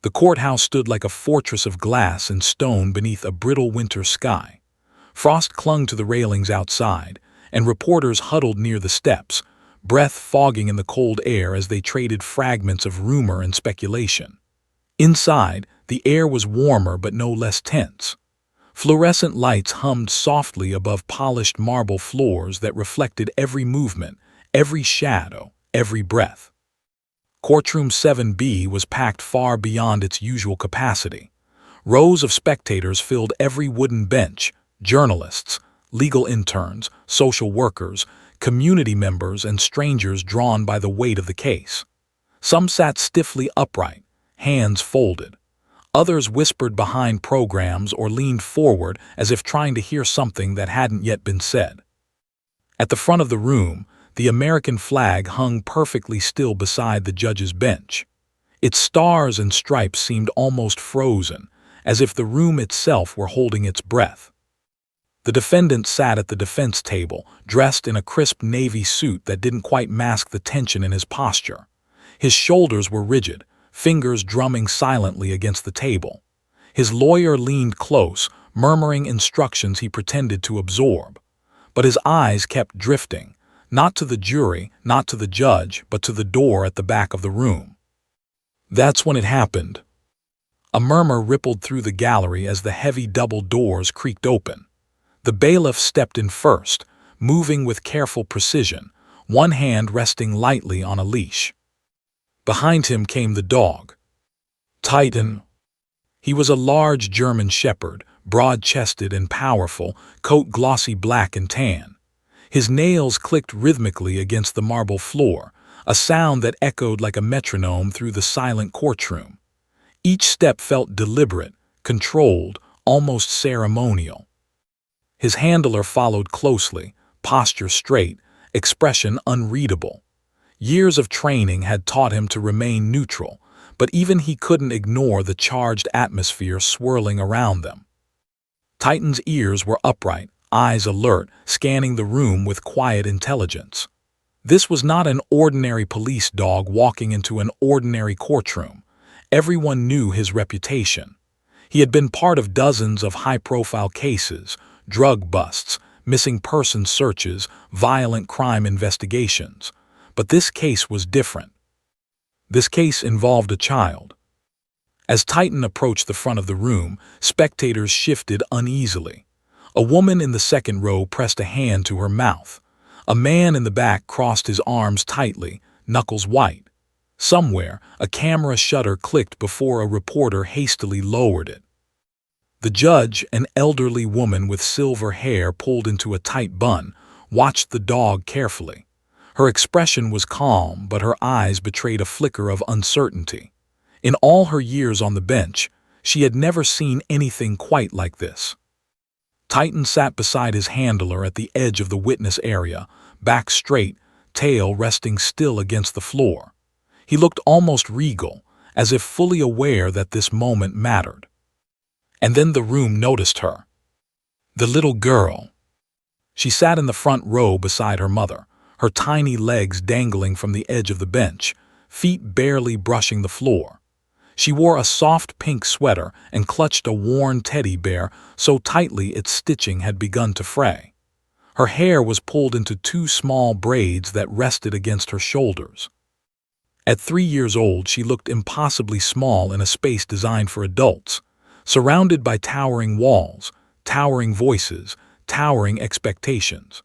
The courthouse stood like a fortress of glass and stone beneath a brittle winter sky. Frost clung to the railings outside, and reporters huddled near the steps, breath fogging in the cold air as they traded fragments of rumor and speculation. Inside, the air was warmer but no less tense. Fluorescent lights hummed softly above polished marble floors that reflected every movement, every shadow, every breath. Courtroom 7B was packed far beyond its usual capacity. Rows of spectators filled every wooden bench: journalists, legal interns, social workers, community members, and strangers drawn by the weight of the case. Some sat stiffly upright, hands folded. Others whispered behind programs or leaned forward as if trying to hear something that hadn't yet been said. At the front of the room, the American flag hung perfectly still beside the judge's bench. Its stars and stripes seemed almost frozen, as if the room itself were holding its breath. The defendant sat at the defense table, dressed in a crisp navy suit that didn't quite mask the tension in his posture. His shoulders were rigid, fingers drumming silently against the table. His lawyer leaned close, murmuring instructions he pretended to absorb. But his eyes kept drifting, not to the jury, not to the judge, but to the door at the back of the room. That's when it happened. A murmur rippled through the gallery as the heavy double doors creaked open. The bailiff stepped in first, moving with careful precision, one hand resting lightly on a leash. Behind him came the dog. Titan. He was a large German shepherd, broad-chested and powerful, coat glossy black and tan. His nails clicked rhythmically against the marble floor, a sound that echoed like a metronome through the silent courtroom. Each step felt deliberate, controlled, almost ceremonial. His handler followed closely, posture straight, expression unreadable. Years of training had taught him to remain neutral, but even he couldn't ignore the charged atmosphere swirling around them. Titan's ears were upright, eyes alert, scanning the room with quiet intelligence. This was not an ordinary police dog walking into an ordinary courtroom. Everyone knew his reputation. He had been part of dozens of high-profile cases, drug busts, missing person searches, violent crime investigations. But this case was different. This case involved a child. As Titan approached the front of the room, spectators shifted uneasily. A woman in the second row pressed a hand to her mouth. A man in the back crossed his arms tightly, knuckles white. Somewhere, a camera shutter clicked before a reporter hastily lowered it. The judge, an elderly woman with silver hair pulled into a tight bun, watched the dog carefully. Her expression was calm, but her eyes betrayed a flicker of uncertainty. In all her years on the bench, she had never seen anything quite like this. Titan sat beside his handler at the edge of the witness area, back straight, tail resting still against the floor. He looked almost regal, as if fully aware that this moment mattered. And then the room noticed her. The little girl. She sat in the front row beside her mother, her tiny legs dangling from the edge of the bench, feet barely brushing the floor. She wore a soft pink sweater and clutched a worn teddy bear so tightly its stitching had begun to fray. Her hair was pulled into two small braids that rested against her shoulders. At 3 years old, she looked impossibly small in a space designed for adults, surrounded by towering walls, towering voices, towering expectations.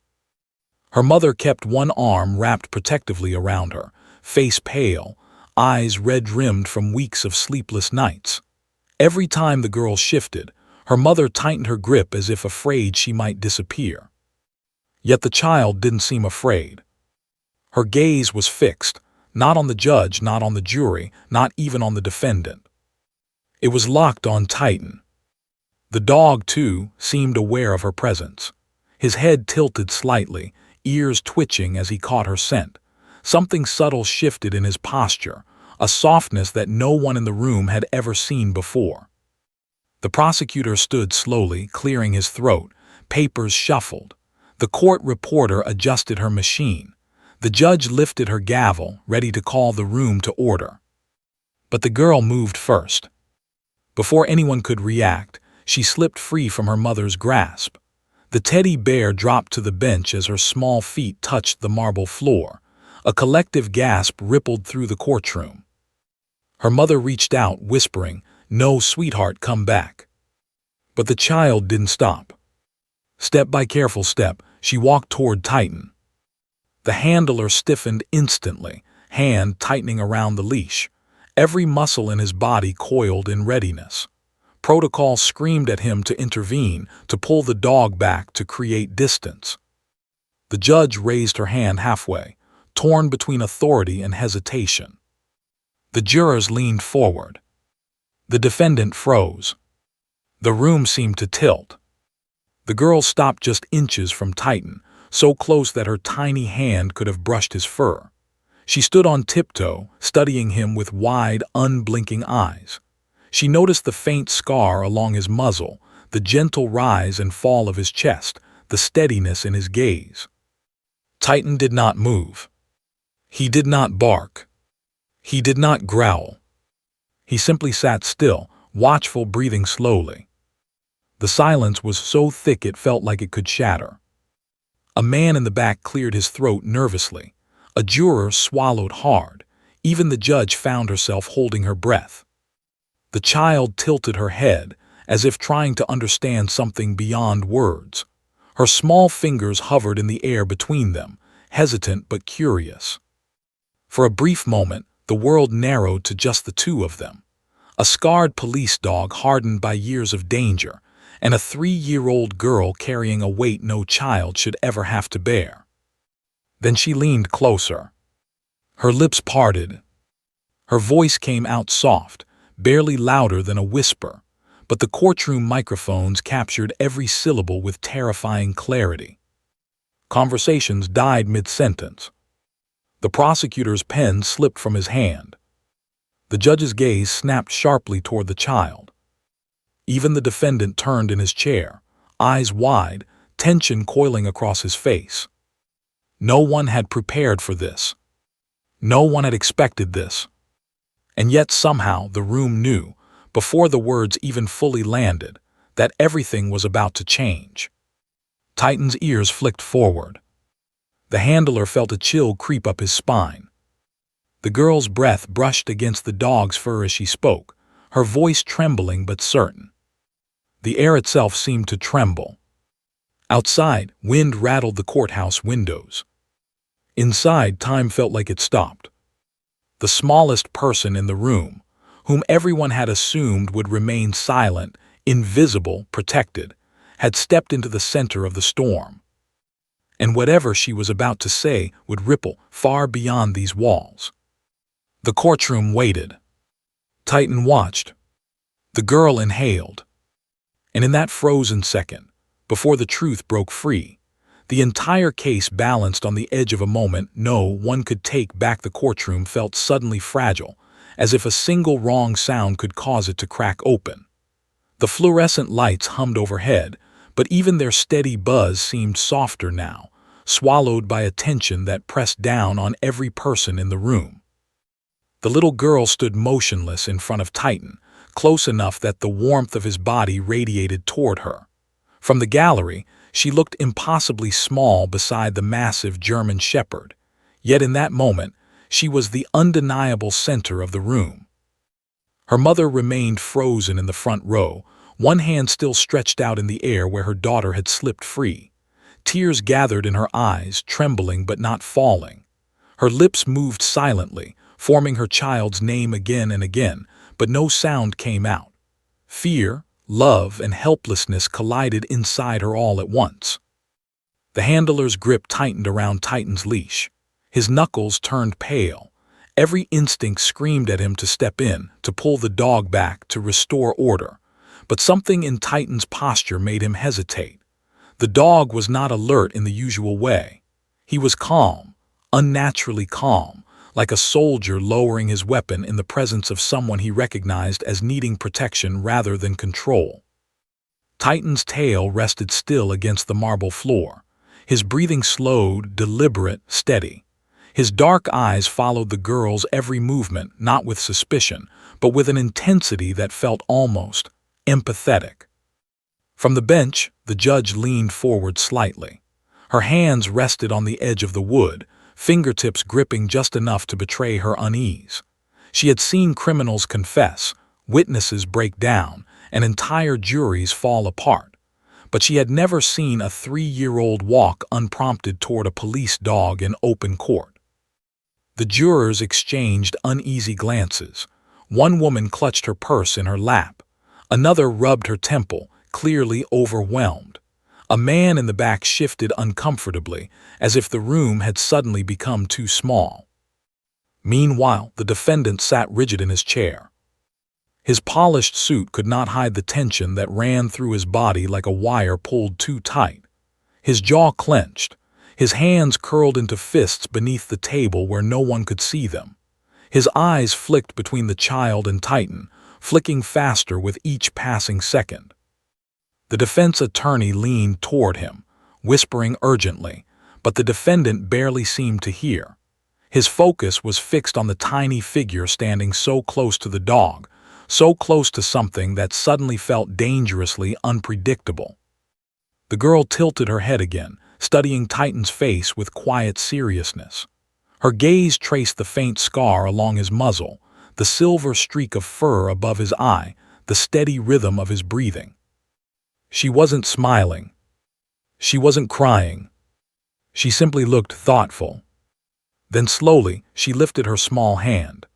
Her mother kept one arm wrapped protectively around her, face pale, eyes red-rimmed from weeks of sleepless nights. Every time the girl shifted, her mother tightened her grip as if afraid she might disappear. Yet the child didn't seem afraid. Her gaze was fixed, not on the judge, not on the jury, not even on the defendant. It was locked on Titan. The dog, too, seemed aware of her presence. His head tilted slightly, ears twitching as he caught her scent. Something subtle shifted in his posture, a softness that no one in the room had ever seen before. The prosecutor stood slowly, clearing his throat. Papers shuffled. The court reporter adjusted her machine. The judge lifted her gavel, ready to call the room to order. But the girl moved first. Before anyone could react, she slipped free from her mother's grasp. The teddy bear dropped to the bench as her small feet touched the marble floor. A collective gasp rippled through the courtroom. Her mother reached out, whispering, "No, sweetheart, come back." But the child didn't stop. Step by careful step, she walked toward Titan. The handler stiffened instantly, hand tightening around the leash. Every muscle in his body coiled in readiness. Protocol screamed at him to intervene, to pull the dog back, to create distance. The judge raised her hand halfway, torn between authority and hesitation. The jurors leaned forward. The defendant froze. The room seemed to tilt. The girl stopped just inches from Titan, so close that her tiny hand could have brushed his fur. She stood on tiptoe, studying him with wide, unblinking eyes. She noticed the faint scar along his muzzle, the gentle rise and fall of his chest, the steadiness in his gaze. Titan did not move. He did not bark. He did not growl. He simply sat still, watchful, breathing slowly. The silence was so thick it felt like it could shatter. A man in the back cleared his throat nervously. A juror swallowed hard. Even the judge found herself holding her breath. The child tilted her head, as if trying to understand something beyond words. Her small fingers hovered in the air between them, hesitant but curious. For a brief moment, the world narrowed to just the two of them. A scarred police dog hardened by years of danger, and a 3-year-old girl carrying a weight no child should ever have to bear. Then she leaned closer. Her lips parted. Her voice came out soft, barely louder than a whisper, but the courtroom microphones captured every syllable with terrifying clarity. Conversations died mid-sentence. The prosecutor's pen slipped from his hand. The judge's gaze snapped sharply toward the child. Even the defendant turned in his chair, eyes wide, tension coiling across his face. No one had prepared for this. No one had expected this. And yet somehow the room knew, before the words even fully landed, that everything was about to change. Titan's ears flicked forward. The handler felt a chill creep up his spine. The girl's breath brushed against the dog's fur as she spoke, her voice trembling but certain. The air itself seemed to tremble. Outside, wind rattled the courthouse windows. Inside, time felt like it stopped. The smallest person in the room, whom everyone had assumed would remain silent, invisible, protected, had stepped into the center of the storm. And whatever she was about to say would ripple far beyond these walls. The courtroom waited. Titan watched. The girl inhaled. And in that frozen second, before the truth broke free, the entire case balanced on the edge of a moment no one could take back. The courtroom felt suddenly fragile, as if a single wrong sound could cause it to crack open. The fluorescent lights hummed overhead, but even their steady buzz seemed softer now, swallowed by a tension that pressed down on every person in the room. The little girl stood motionless in front of Titan, close enough that the warmth of his body radiated toward her. From the gallery, she looked impossibly small beside the massive German shepherd, yet in that moment, she was the undeniable center of the room. Her mother remained frozen in the front row, one hand still stretched out in the air where her daughter had slipped free. Tears gathered in her eyes, trembling but not falling. Her lips moved silently, forming her child's name again and again, but no sound came out. Fear, love, and helplessness collided inside her all at once. The handler's grip tightened around Titan's leash. His knuckles turned pale. Every instinct screamed at him to step in, to pull the dog back, to restore order. But something in Titan's posture made him hesitate. The dog was not alert in the usual way. He was calm, unnaturally calm, like a soldier lowering his weapon in the presence of someone he recognized as needing protection rather than control. Titan's tail rested still against the marble floor. His breathing slowed, deliberate, steady. His dark eyes followed the girl's every movement, not with suspicion, but with an intensity that felt almost empathetic. From the bench, the judge leaned forward slightly. Her hands rested on the edge of the wood, fingertips gripping just enough to betray her unease. She had seen criminals confess, witnesses break down, and entire juries fall apart. But she had never seen a 3-year-old walk unprompted toward a police dog in open court. The jurors exchanged uneasy glances. One woman clutched her purse in her lap. Another rubbed her temple, clearly overwhelmed. A man in the back shifted uncomfortably, as if the room had suddenly become too small. Meanwhile, the defendant sat rigid in his chair. His polished suit could not hide the tension that ran through his body like a wire pulled too tight. His jaw clenched, his hands curled into fists beneath the table where no one could see them. His eyes flicked between the child and Titan, flicking faster with each passing second. The defense attorney leaned toward him, whispering urgently, but the defendant barely seemed to hear. His focus was fixed on the tiny figure standing so close to the dog, so close to something that suddenly felt dangerously unpredictable. The girl tilted her head again, studying Titan's face with quiet seriousness. Her gaze traced the faint scar along his muzzle, the silver streak of fur above his eye, the steady rhythm of his breathing. She wasn't smiling. She wasn't crying. She simply looked thoughtful. Then slowly, she lifted her small hand.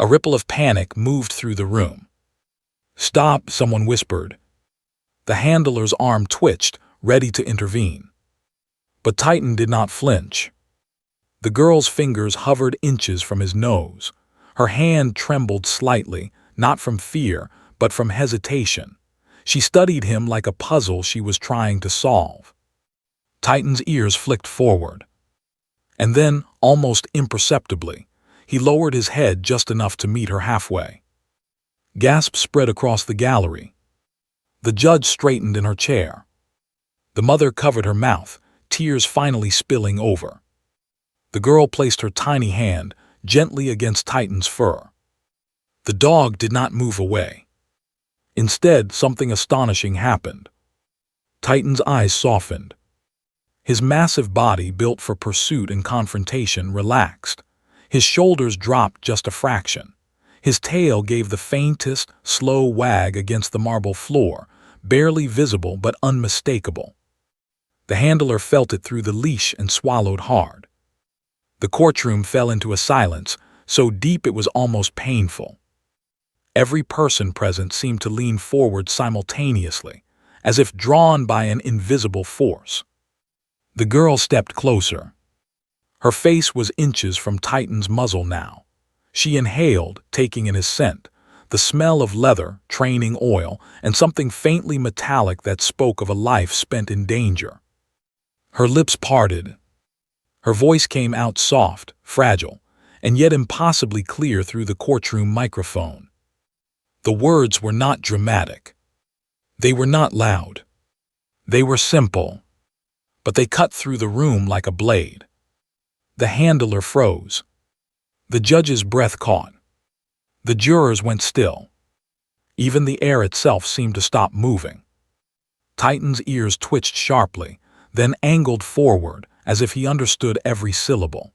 A ripple of panic moved through the room. "Stop," someone whispered. The handler's arm twitched, ready to intervene. But Titan did not flinch. The girl's fingers hovered inches from his nose. Her hand trembled slightly, not from fear, but from hesitation. She studied him like a puzzle she was trying to solve. Titan's ears flicked forward. And then, almost imperceptibly, he lowered his head just enough to meet her halfway. Gasps spread across the gallery. The judge straightened in her chair. The mother covered her mouth, tears finally spilling over. The girl placed her tiny hand gently against Titan's fur. The dog did not move away. Instead, something astonishing happened. Titan's eyes softened. His massive body, built for pursuit and confrontation, relaxed. His shoulders dropped just a fraction. His tail gave the faintest, slow wag against the marble floor, barely visible but unmistakable. The handler felt it through the leash and swallowed hard. The courtroom fell into a silence, so deep it was almost painful. Every person present seemed to lean forward simultaneously, as if drawn by an invisible force. The girl stepped closer. Her face was inches from Titan's muzzle now. She inhaled, taking in his scent, the smell of leather, training oil, and something faintly metallic that spoke of a life spent in danger. Her lips parted. Her voice came out soft, fragile, and yet impossibly clear through the courtroom microphone. The words were not dramatic. They were not loud. They were simple. But they cut through the room like a blade. The handler froze. The judge's breath caught. The jurors went still. Even the air itself seemed to stop moving. Titan's ears twitched sharply, then angled forward as if he understood every syllable.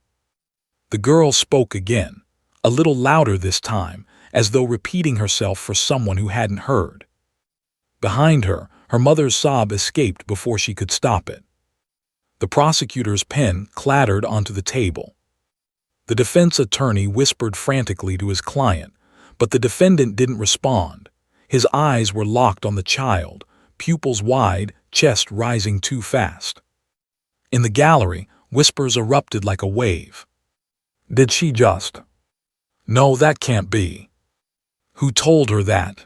The girl spoke again, a little louder this time, as though repeating herself for someone who hadn't heard. Behind her, her mother's sob escaped before she could stop it. The prosecutor's pen clattered onto the table. The defense attorney whispered frantically to his client, but the defendant didn't respond. His eyes were locked on the child, pupils wide, chest rising too fast. In the gallery, whispers erupted like a wave. Did she just? No, that can't be. Who told her that?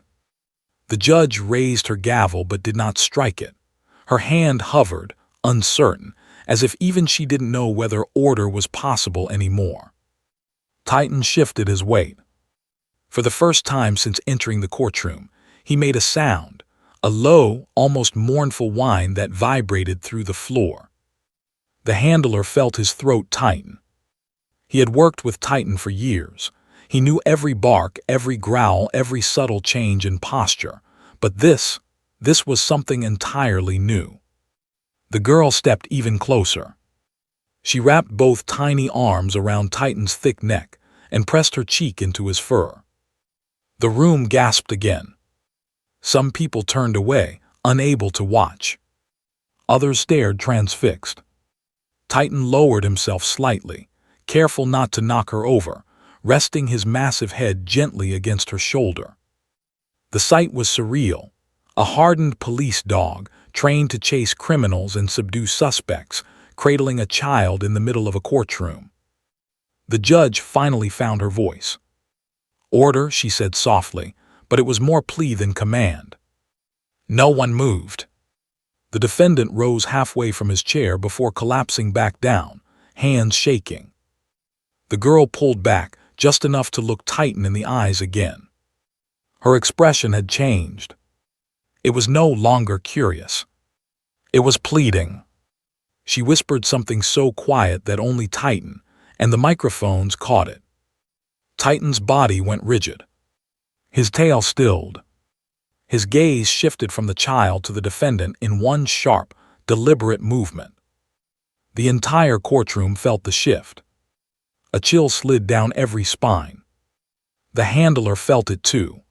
The judge raised her gavel but did not strike it. Her hand hovered, uncertain, as if even she didn't know whether order was possible anymore. Titan shifted his weight. For the first time since entering the courtroom, he made a sound, a low, almost mournful whine that vibrated through the floor. The handler felt his throat tighten. He had worked with Titan for years. He knew every bark, every growl, every subtle change in posture. But this was something entirely new. The girl stepped even closer. She wrapped both tiny arms around Titan's thick neck and pressed her cheek into his fur. The room gasped again. Some people turned away, unable to watch. Others stared transfixed. Titan lowered himself slightly, careful not to knock her over, resting his massive head gently against her shoulder. The sight was surreal. A hardened police dog, trained to chase criminals and subdue suspects, cradling a child in the middle of a courtroom. The judge finally found her voice. "Order," she said softly, but it was more plea than command. No one moved. The defendant rose halfway from his chair before collapsing back down, hands shaking. The girl pulled back, just enough to look Titan in the eyes again. Her expression had changed. It was no longer curious. It was pleading. She whispered something so quiet that only Titan and the microphones caught it. Titan's body went rigid. His tail stilled. His gaze shifted from the child to the defendant in one sharp, deliberate movement. The entire courtroom felt the shift. A chill slid down every spine. The handler felt it too.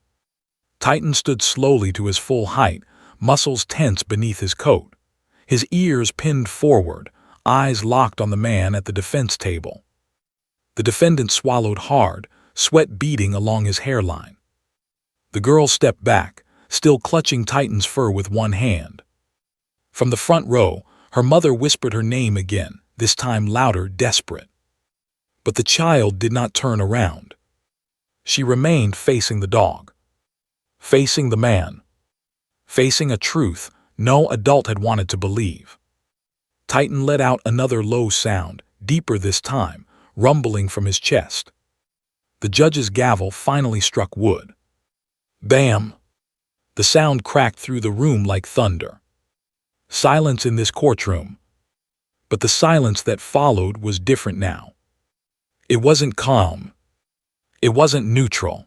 Titan stood slowly to his full height, muscles tense beneath his coat. His ears pinned forward, eyes locked on the man at the defense table. The defendant swallowed hard, sweat beading along his hairline. The girl stepped back, still clutching Titan's fur with one hand. From the front row, her mother whispered her name again, this time louder, desperate. But the child did not turn around. She remained facing the dog, facing the man, facing a truth no adult had wanted to believe. Titan let out another low sound, deeper this time, rumbling from his chest. The judge's gavel finally struck wood. Bam! The sound cracked through the room like thunder. Silence in this courtroom. But the silence that followed was different now. It wasn't calm. It wasn't neutral.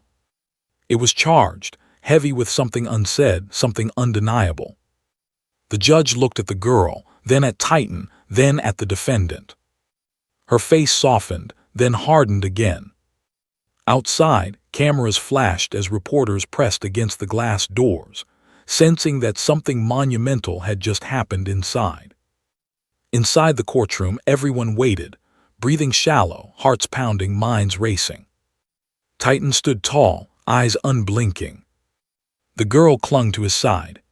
It was charged, heavy with something unsaid, something undeniable. The judge looked at the girl, then at Titan, then at the defendant. Her face softened, then hardened again. Outside, cameras flashed as reporters pressed against the glass doors, sensing that something monumental had just happened inside. Inside the courtroom, everyone waited, breathing shallow, hearts pounding, minds racing. Titan stood tall, eyes unblinking. The girl clung to his side.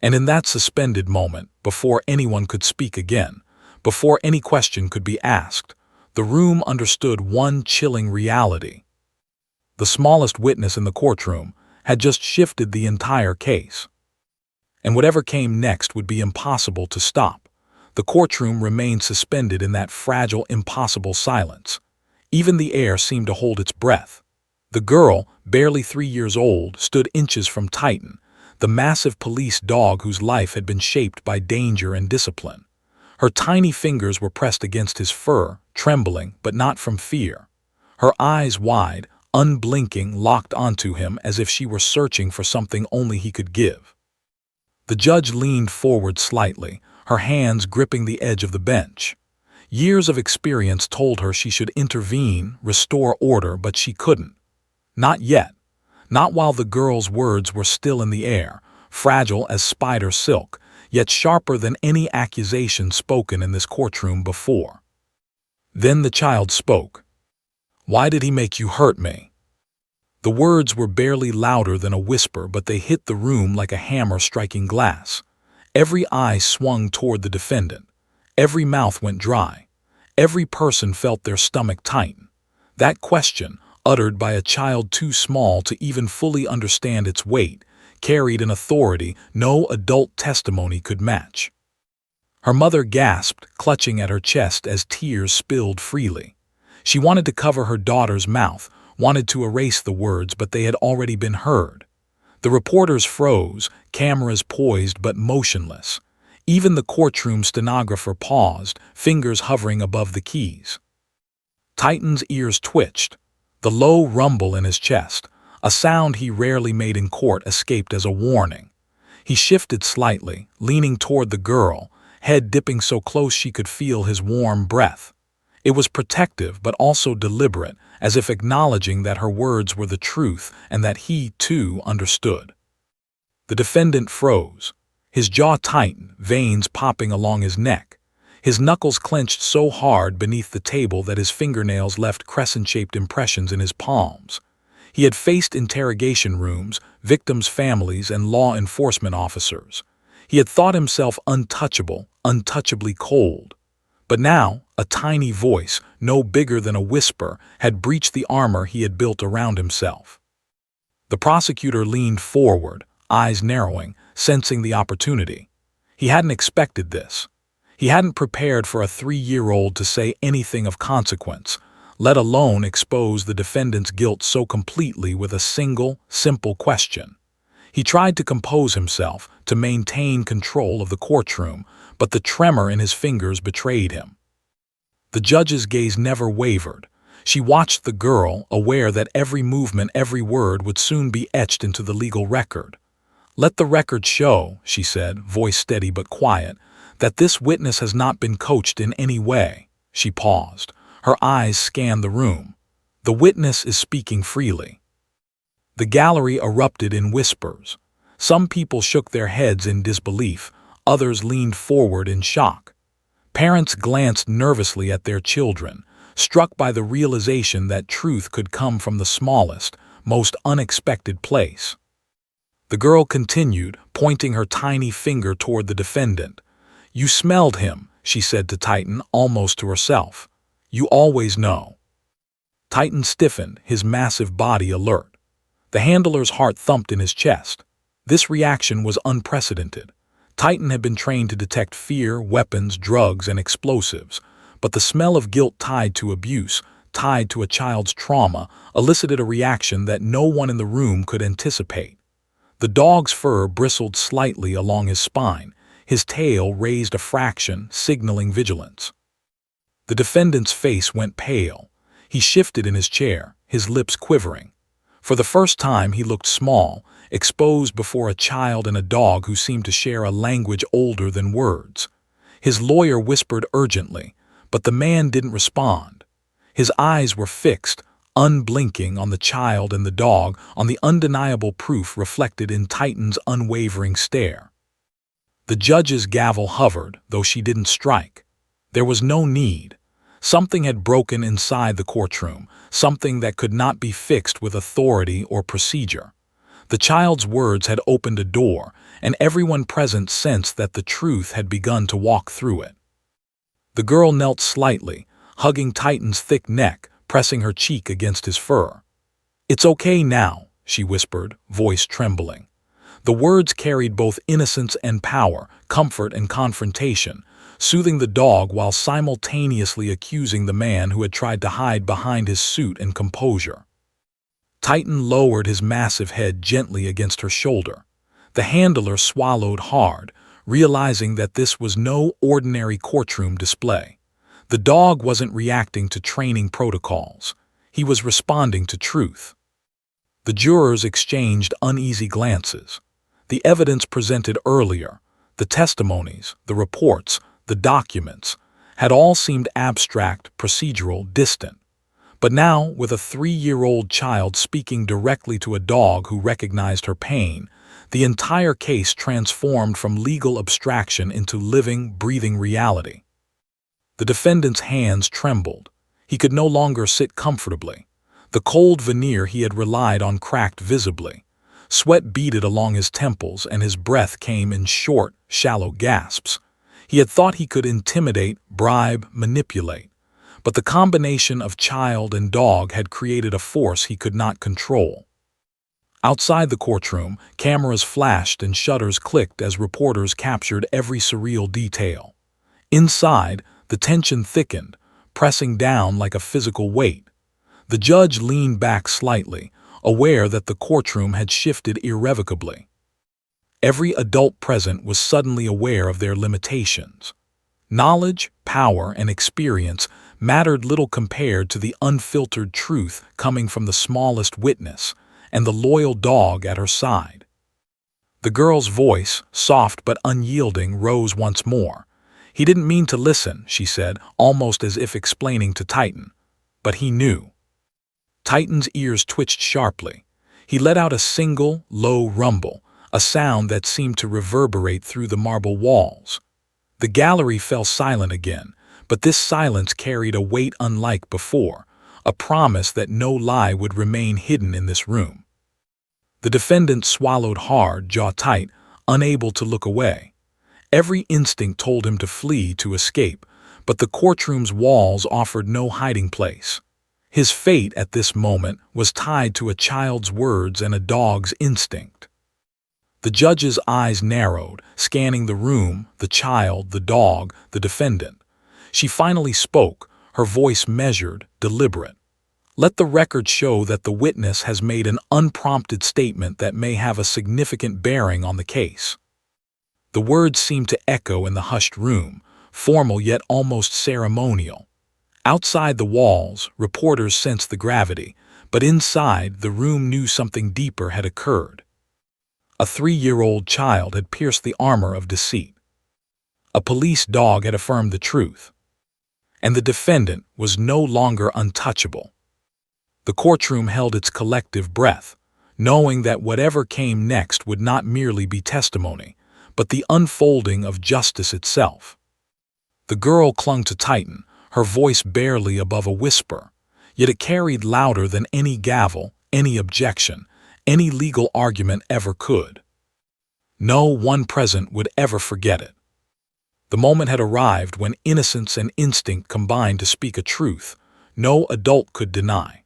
And in that suspended moment, before anyone could speak again, before any question could be asked, the room understood one chilling reality. The smallest witness in the courtroom had just shifted the entire case. And whatever came next would be impossible to stop. The courtroom remained suspended in that fragile, impossible silence. Even the air seemed to hold its breath. The girl, barely 3 years old, stood inches from Titan, the massive police dog whose life had been shaped by danger and discipline. Her tiny fingers were pressed against his fur, trembling, but not from fear. Her eyes wide, unblinking, locked onto him as if she were searching for something only he could give. The judge leaned forward slightly, her hands gripping the edge of the bench. Years of experience told her she should intervene, restore order, but she couldn't. Not yet. Not while the girl's words were still in the air, fragile as spider silk, yet sharper than any accusation spoken in this courtroom before. Then the child spoke. "Why did he make you hurt me?" The words were barely louder than a whisper, but they hit the room like a hammer striking glass. Every eye swung toward the defendant. Every mouth went dry. Every person felt their stomach tighten. That question, uttered by a child too small to even fully understand its weight, carried an authority no adult testimony could match. Her mother gasped, clutching at her chest as tears spilled freely. She wanted to cover her daughter's mouth, wanted to erase the words, but they had already been heard. The reporters froze, cameras poised but motionless. Even the courtroom stenographer paused, fingers hovering above the keys. Titan's ears twitched. The low rumble in his chest, a sound he rarely made in court, escaped as a warning. He shifted slightly, leaning toward the girl, head dipping so close she could feel his warm breath. It was protective but also deliberate, as if acknowledging that her words were the truth and that he, too, understood. The defendant froze, his jaw tightened, veins popping along his neck. His knuckles clenched so hard beneath the table that his fingernails left crescent-shaped impressions in his palms. He had faced interrogation rooms, victims' families, and law enforcement officers. He had thought himself untouchable, untouchably cold. But now, a tiny voice, no bigger than a whisper, had breached the armor he had built around himself. The prosecutor leaned forward, eyes narrowing, sensing the opportunity. He hadn't expected this. He hadn't prepared for a 3-year-old to say anything of consequence, let alone expose the defendant's guilt so completely with a single, simple question. He tried to compose himself, to maintain control of the courtroom, but the tremor in his fingers betrayed him. The judge's gaze never wavered. She watched the girl, aware that every movement, every word would soon be etched into the legal record. "Let the record show," she said, voice steady but quiet, "that this witness has not been coached in any way." She paused. Her eyes scanned the room. The witness is speaking freely. The gallery erupted in whispers. Some people shook their heads in disbelief, others leaned forward in shock. Parents glanced nervously at their children, struck by the realization that truth could come from the smallest, most unexpected place. The girl continued, pointing her tiny finger toward the defendant. "You smelled him," she said to Titan, almost to herself. "You always know." Titan stiffened, his massive body alert. The handler's heart thumped in his chest. This reaction was unprecedented. Titan had been trained to detect fear, weapons, drugs, and explosives, but the smell of guilt tied to abuse, tied to a child's trauma, elicited a reaction that no one in the room could anticipate. The dog's fur bristled slightly along his spine, his tail raised a fraction, signaling vigilance. The defendant's face went pale. He shifted in his chair, his lips quivering. For the first time he looked small, exposed before a child and a dog who seemed to share a language older than words. His lawyer whispered urgently, but the man didn't respond. His eyes were fixed, unblinking, on the child and the dog, on the undeniable proof reflected in Titan's unwavering stare. The judge's gavel hovered, though she didn't strike. There was no need. Something had broken inside the courtroom, something that could not be fixed with authority or procedure. The child's words had opened a door, and everyone present sensed that the truth had begun to walk through it. The girl knelt slightly, hugging Titan's thick neck, pressing her cheek against his fur. "It's okay now," she whispered, voice trembling. The words carried both innocence and power, comfort and confrontation, soothing the dog while simultaneously accusing the man who had tried to hide behind his suit and composure. Titan lowered his massive head gently against her shoulder. The handler swallowed hard, realizing that this was no ordinary courtroom display. The dog wasn't reacting to training protocols. He was responding to truth. The jurors exchanged uneasy glances. The evidence presented earlier, the testimonies, the reports, the documents, had all seemed abstract, procedural, distant. But now, with a 3-year-old child speaking directly to a dog who recognized her pain, the entire case transformed from legal abstraction into living, breathing reality. The defendant's hands trembled. He could no longer sit comfortably. The cold veneer he had relied on cracked visibly. Sweat beaded along his temples, and his breath came in short, shallow gasps. He had thought he could intimidate, bribe, manipulate. But the combination of child and dog had created a force he could not control. Outside the courtroom, cameras flashed and shutters clicked as reporters captured every surreal detail. Inside, the tension thickened, pressing down like a physical weight. The judge leaned back slightly, aware that the courtroom had shifted irrevocably. Every adult present was suddenly aware of their limitations. Knowledge, power, and experience mattered little compared to the unfiltered truth coming from the smallest witness and the loyal dog at her side. The girl's voice, soft but unyielding, rose once more. "He didn't mean to listen," she said, almost as if explaining to Titan. But he knew. Titan's ears twitched sharply. He let out a single, low rumble, a sound that seemed to reverberate through the marble walls. The gallery fell silent again, but this silence carried a weight unlike before, a promise that no lie would remain hidden in this room. The defendant swallowed hard, jaw tight, unable to look away. Every instinct told him to flee, to escape, but the courtroom's walls offered no hiding place. His fate at this moment was tied to a child's words and a dog's instinct. The judge's eyes narrowed, scanning the room, the child, the dog, the defendant. She finally spoke, her voice measured, deliberate. "Let the record show that the witness has made an unprompted statement that may have a significant bearing on the case." The words seemed to echo in the hushed room, formal yet almost ceremonial. Outside the walls, reporters sensed the gravity, but inside, the room knew something deeper had occurred. A 3-year-old child had pierced the armor of deceit. A police dog had affirmed the truth. And the defendant was no longer untouchable. The courtroom held its collective breath, knowing that whatever came next would not merely be testimony, but the unfolding of justice itself. The girl clung to Titan, her voice barely above a whisper, yet it carried louder than any gavel, any objection, any legal argument ever could. No one present would ever forget it. The moment had arrived when innocence and instinct combined to speak a truth no adult could deny.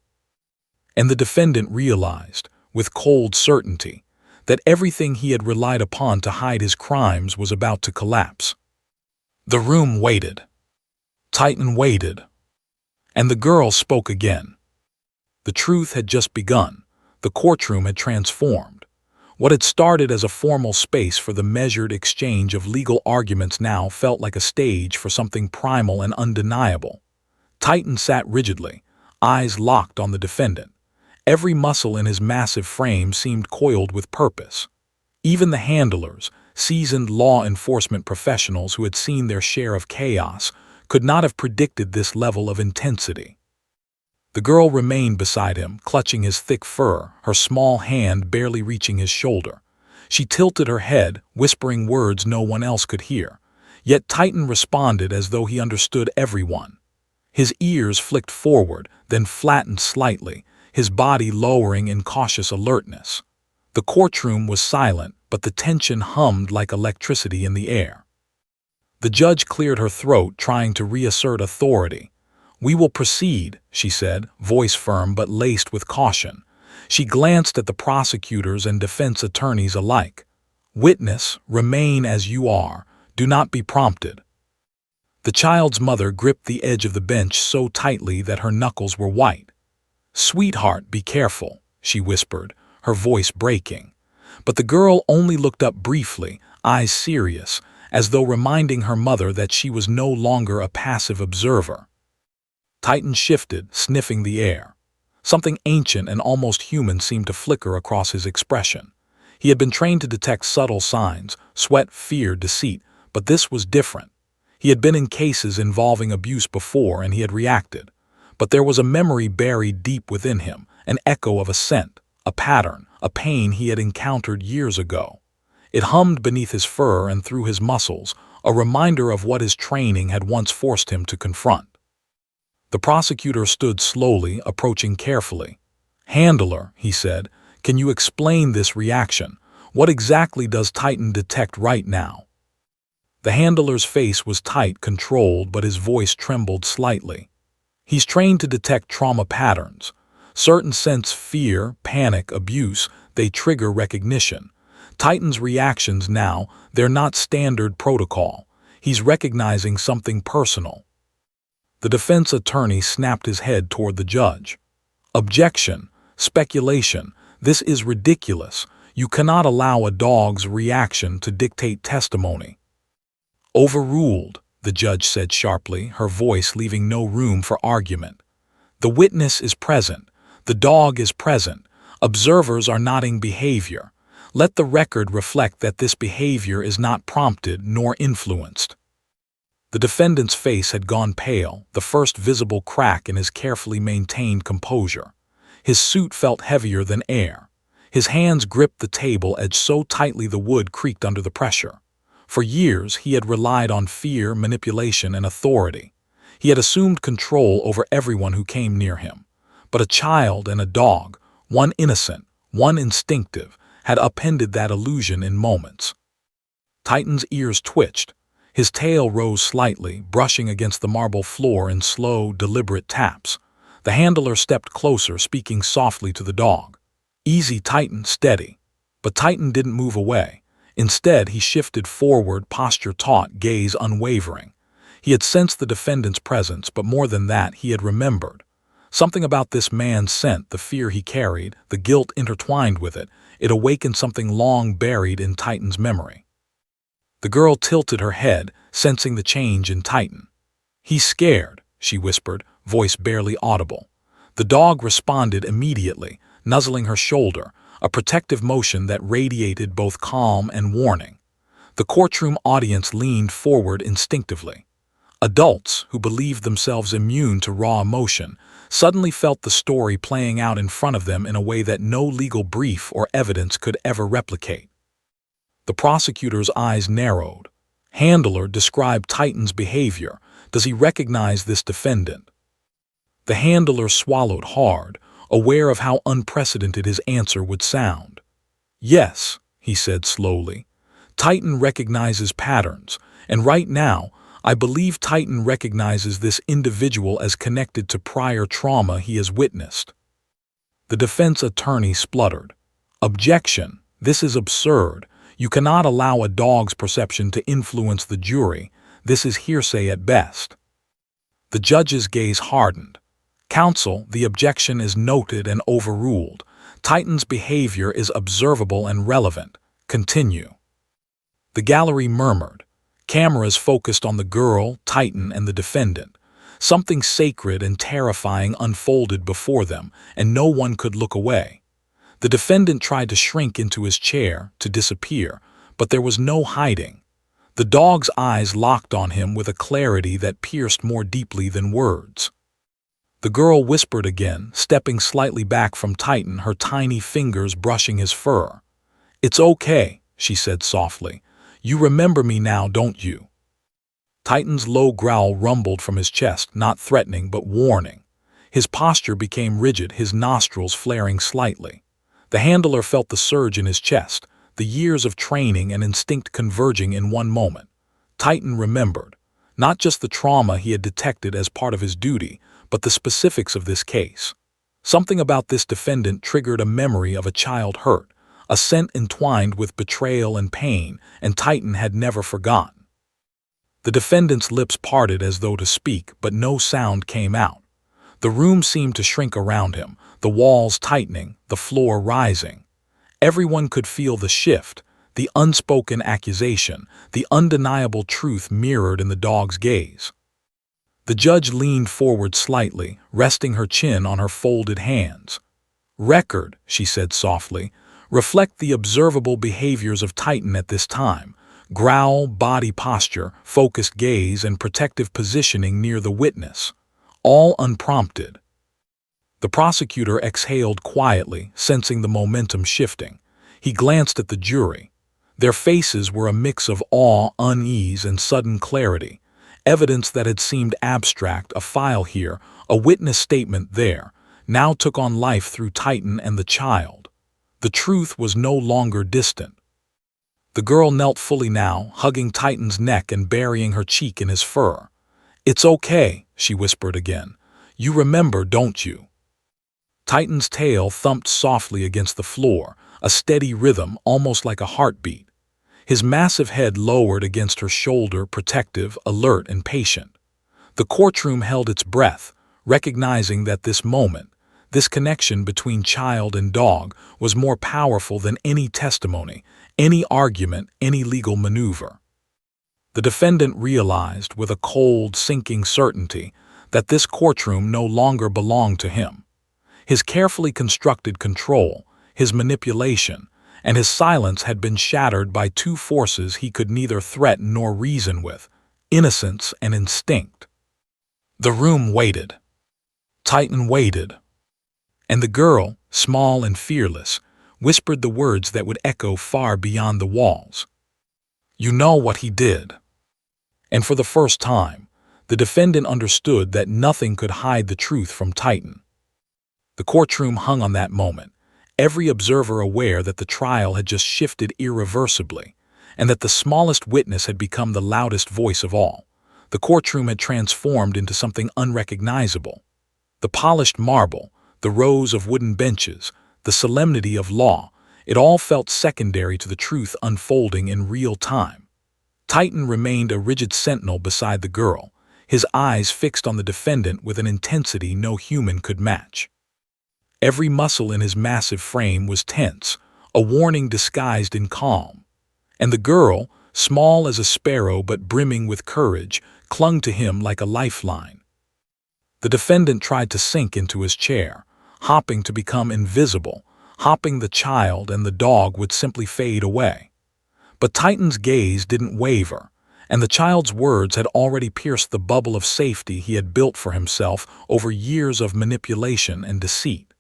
And the defendant realized, with cold certainty, that everything he had relied upon to hide his crimes was about to collapse. The room waited. Titan waited. And the girl spoke again. The truth had just begun. The courtroom had transformed. What had started as a formal space for the measured exchange of legal arguments now felt like a stage for something primal and undeniable. Titan sat rigidly, eyes locked on the defendant. Every muscle in his massive frame seemed coiled with purpose. Even the handlers, seasoned law enforcement professionals who had seen their share of chaos, could not have predicted this level of intensity. The girl remained beside him, clutching his thick fur, her small hand barely reaching his shoulder. She tilted her head, whispering words no one else could hear. Yet Titan responded as though he understood everyone. His ears flicked forward, then flattened slightly, his body lowering in cautious alertness. The courtroom was silent, but the tension hummed like electricity in the air. The judge cleared her throat, trying to reassert authority. "We will proceed," she said, voice firm but laced with caution. She glanced at the prosecutors and defense attorneys alike. "Witness, remain as you are. Do not be prompted." The child's mother gripped the edge of the bench so tightly that her knuckles were white. "Sweetheart, be careful," she whispered, her voice breaking. But the girl only looked up briefly, eyes serious, as though reminding her mother that she was no longer a passive observer. Titan shifted, sniffing the air. Something ancient and almost human seemed to flicker across his expression. He had been trained to detect subtle signs, sweat, fear, deceit, but this was different. He had been in cases involving abuse before and he had reacted. But there was a memory buried deep within him, an echo of a scent, a pattern, a pain he had encountered years ago. It hummed beneath his fur and through his muscles, a reminder of what his training had once forced him to confront. The prosecutor stood slowly, approaching carefully. "Handler," he said, "can you explain this reaction? What exactly does Titan detect right now?" The handler's face was tight, controlled, but his voice trembled slightly. "He's trained to detect trauma patterns. Certain sense fear, panic, abuse, they trigger recognition. Titan's reactions now, they're not standard protocol. He's recognizing something personal." The defense attorney snapped his head toward the judge. "Objection, speculation, this is ridiculous. You cannot allow a dog's reaction to dictate testimony." "Overruled," the judge said sharply, her voice leaving no room for argument. The witness is present. The dog is present. Observers are noting behavior. Let the record reflect that this behavior is not prompted nor influenced. The defendant's face had gone pale, the first visible crack in his carefully maintained composure. His suit felt heavier than air. His hands gripped the table edge so tightly the wood creaked under the pressure. For years, he had relied on fear, manipulation, and authority. He had assumed control over everyone who came near him. But a child and a dog, one innocent, one instinctive, had upended that illusion in moments. Titan's ears twitched. His tail rose slightly, brushing against the marble floor in slow, deliberate taps. The handler stepped closer, speaking softly to the dog. "Easy, Titan, steady." But Titan didn't move away. Instead, he shifted forward, posture taut, gaze unwavering. He had sensed the defendant's presence, but more than that, he had remembered. Something about this man's scent, the fear he carried, the guilt intertwined with it, it awakened something long buried in Titan's memory. The girl tilted her head, sensing the change in Titan. "He's scared," she whispered, voice barely audible. The dog responded immediately, nuzzling her shoulder, a protective motion that radiated both calm and warning. The courtroom audience leaned forward instinctively. Adults, who believed themselves immune to raw emotion, suddenly felt the story playing out in front of them in a way that no legal brief or evidence could ever replicate. The prosecutor's eyes narrowed. Handler described Titan's behavior. Does he recognize this defendant? The handler swallowed hard, aware of how unprecedented his answer would sound. "Yes," he said slowly. "Titan recognizes patterns, and right now, I believe Titan recognizes this individual as connected to prior trauma he has witnessed." The defense attorney spluttered. "Objection! This is absurd. You cannot allow a dog's perception to influence the jury. This is hearsay at best." The judge's gaze hardened. "Counsel, the objection is noted and overruled. Titan's behavior is observable and relevant. Continue." The gallery murmured. Cameras focused on the girl, Titan, and the defendant. Something sacred and terrifying unfolded before them, and no one could look away. The defendant tried to shrink into his chair, to disappear, but there was no hiding. The dog's eyes locked on him with a clarity that pierced more deeply than words. The girl whispered again, stepping slightly back from Titan, her tiny fingers brushing his fur. "It's okay," she said softly. "You remember me now, don't you?" Titan's low growl rumbled from his chest, not threatening but warning. His posture became rigid, his nostrils flaring slightly. The handler felt the surge in his chest, the years of training and instinct converging in one moment. Titan remembered, not just the trauma he had detected as part of his duty, but the specifics of this case. Something about this defendant triggered a memory of a child hurt, a scent entwined with betrayal and pain, and Titan had never forgotten. The defendant's lips parted as though to speak, but no sound came out. The room seemed to shrink around him, the walls tightening, the floor rising. Everyone could feel the shift, the unspoken accusation, the undeniable truth mirrored in the dog's gaze. The judge leaned forward slightly, resting her chin on her folded hands. "Record," she said softly, "reflect the observable behaviors of Titan at this time. Growl, body posture, focused gaze, and protective positioning near the witness. All unprompted." The prosecutor exhaled quietly, sensing the momentum shifting. He glanced at the jury. Their faces were a mix of awe, unease, and sudden clarity. Evidence that had seemed abstract, a file here, a witness statement there, now took on life through Titan and the child. The truth was no longer distant. The girl knelt fully now, hugging Titan's neck and burying her cheek in his fur. "It's okay," she whispered again. "You remember, don't you?" Titan's tail thumped softly against the floor, a steady rhythm almost like a heartbeat. His massive head lowered against her shoulder, protective, alert, and patient. The courtroom held its breath, recognizing that this moment, this connection between child and dog, was more powerful than any testimony, any argument, any legal maneuver. The defendant realized with a cold, sinking certainty that this courtroom no longer belonged to him. His carefully constructed control, his manipulation, and his silence had been shattered by two forces he could neither threaten nor reason with: innocence and instinct. The room waited. Titan waited. And the girl, small and fearless, whispered the words that would echo far beyond the walls. "You know what he did." And for the first time, the defendant understood that nothing could hide the truth from Titan. The courtroom hung on that moment, every observer aware that the trial had just shifted irreversibly, and that the smallest witness had become the loudest voice of all. The courtroom had transformed into something unrecognizable. The polished marble, the rows of wooden benches, the solemnity of law, it all felt secondary to the truth unfolding in real time. Titan remained a rigid sentinel beside the girl, his eyes fixed on the defendant with an intensity no human could match. Every muscle in his massive frame was tense, a warning disguised in calm. And the girl, small as a sparrow but brimming with courage, clung to him like a lifeline. The defendant tried to sink into his chair, hopping to become invisible, hopping the child and the dog would simply fade away. But Titan's gaze didn't waver, and the child's words had already pierced the bubble of safety he had built for himself over years of manipulation and deceit.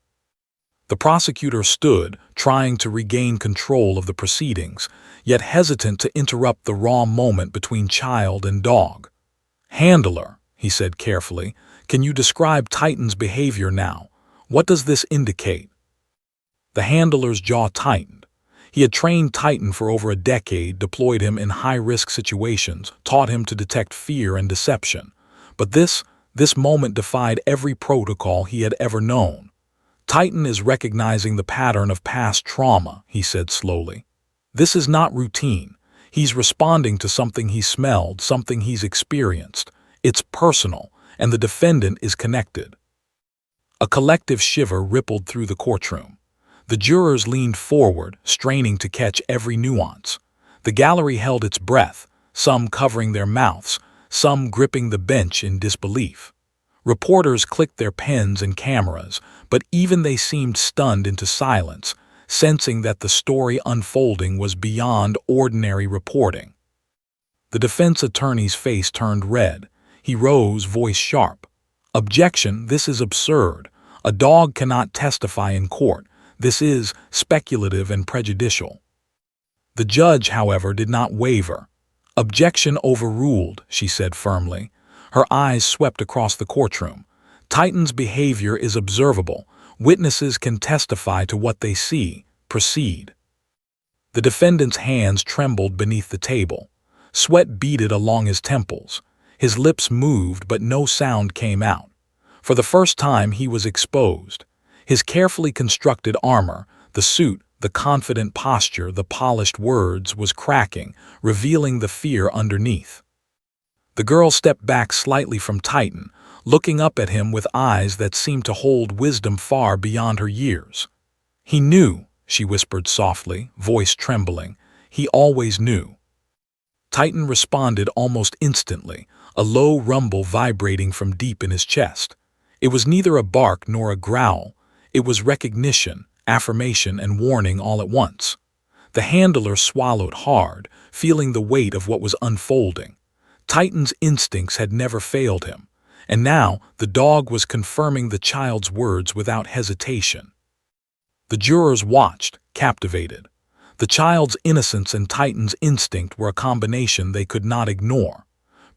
The prosecutor stood, trying to regain control of the proceedings, yet hesitant to interrupt the raw moment between child and dog. "Handler," he said carefully, "can you describe Titan's behavior now? What does this indicate?" The handler's jaw tightened. He had trained Titan for over a decade, deployed him in high-risk situations, taught him to detect fear and deception. But this moment defied every protocol he had ever known. "Titan is recognizing the pattern of past trauma," he said slowly. "This is not routine. He's responding to something he smelled, something he's experienced. It's personal, and the defendant is connected." A collective shiver rippled through the courtroom. The jurors leaned forward, straining to catch every nuance. The gallery held its breath, some covering their mouths, some gripping the bench in disbelief. Reporters clicked their pens and cameras, but even they seemed stunned into silence, sensing that the story unfolding was beyond ordinary reporting. The defense attorney's face turned red. He rose, voice sharp. "Objection, this is absurd. A dog cannot testify in court. This is speculative and prejudicial." The judge, however, did not waver. "Objection overruled," she said firmly. Her eyes swept across the courtroom. "Titan's behavior is observable. Witnesses can testify to what they see. Proceed." The defendant's hands trembled beneath the table. Sweat beaded along his temples. His lips moved, but no sound came out. For the first time he was exposed. His carefully constructed armor, the suit, the confident posture, the polished words, was cracking, revealing the fear underneath. The girl stepped back slightly from Titan, looking up at him with eyes that seemed to hold wisdom far beyond her years. "He knew," she whispered softly, voice trembling. "He always knew." Titan responded almost instantly, a low rumble vibrating from deep in his chest. It was neither a bark nor a growl. It was recognition, affirmation, and warning all at once. The handler swallowed hard, feeling the weight of what was unfolding. Titan's instincts had never failed him, and now the dog was confirming the child's words without hesitation. The jurors watched, captivated. The child's innocence and Titan's instinct were a combination they could not ignore.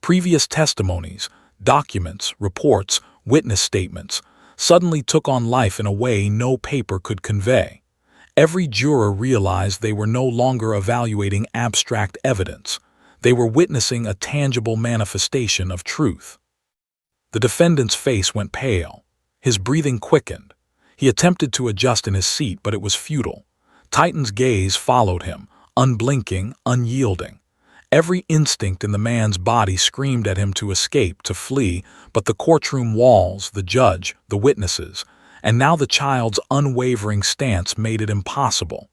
Previous testimonies, documents, reports, witness statements, suddenly took on life in a way no paper could convey. Every juror realized they were no longer evaluating abstract evidence. They were witnessing a tangible manifestation of truth. The defendant's face went pale. His breathing quickened. He attempted to adjust in his seat, but it was futile. Titan's gaze followed him, unblinking, unyielding. Every instinct in the man's body screamed at him to escape, to flee, but the courtroom walls, the judge, the witnesses, and now the child's unwavering stance made it impossible.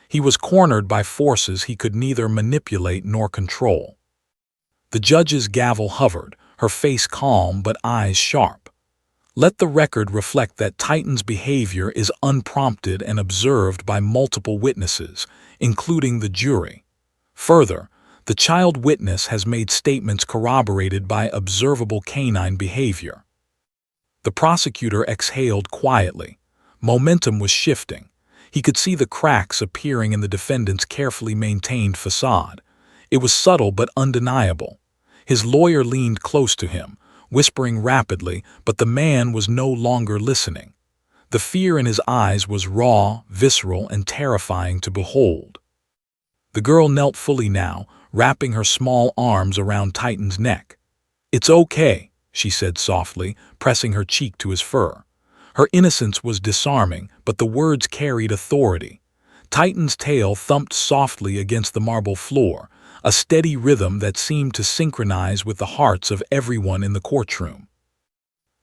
He was cornered by forces he could neither manipulate nor control. The judge's gavel hovered, her face calm but eyes sharp. Let the record reflect that Titan's behavior is unprompted and observed by multiple witnesses, including the jury. Further, the child witness has made statements corroborated by observable canine behavior. The prosecutor exhaled quietly. Momentum was shifting. He could see the cracks appearing in the defendant's carefully maintained facade. It was subtle but undeniable. His lawyer leaned close to him, whispering rapidly, but the man was no longer listening. The fear in his eyes was raw, visceral, and terrifying to behold. The girl knelt fully now, wrapping her small arms around Titan's neck. "It's okay," she said softly, pressing her cheek to his fur. Her innocence was disarming, but the words carried authority. Titan's tail thumped softly against the marble floor, a steady rhythm that seemed to synchronize with the hearts of everyone in the courtroom.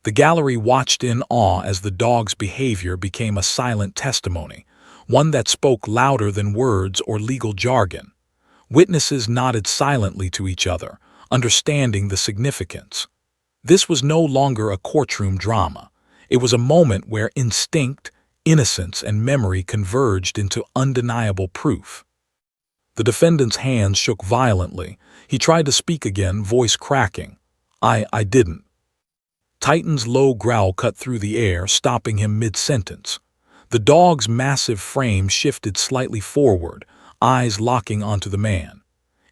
The gallery watched in awe as the dog's behavior became a silent testimony, one that spoke louder than words or legal jargon. Witnesses nodded silently to each other, understanding the significance. This was no longer a courtroom drama. It was a moment where instinct, innocence, and memory converged into undeniable proof. The defendant's hands shook violently. He tried to speak again, voice cracking. I didn't." Titan's low growl cut through the air, stopping him mid-sentence. The dog's massive frame shifted slightly forward, eyes locking onto the man.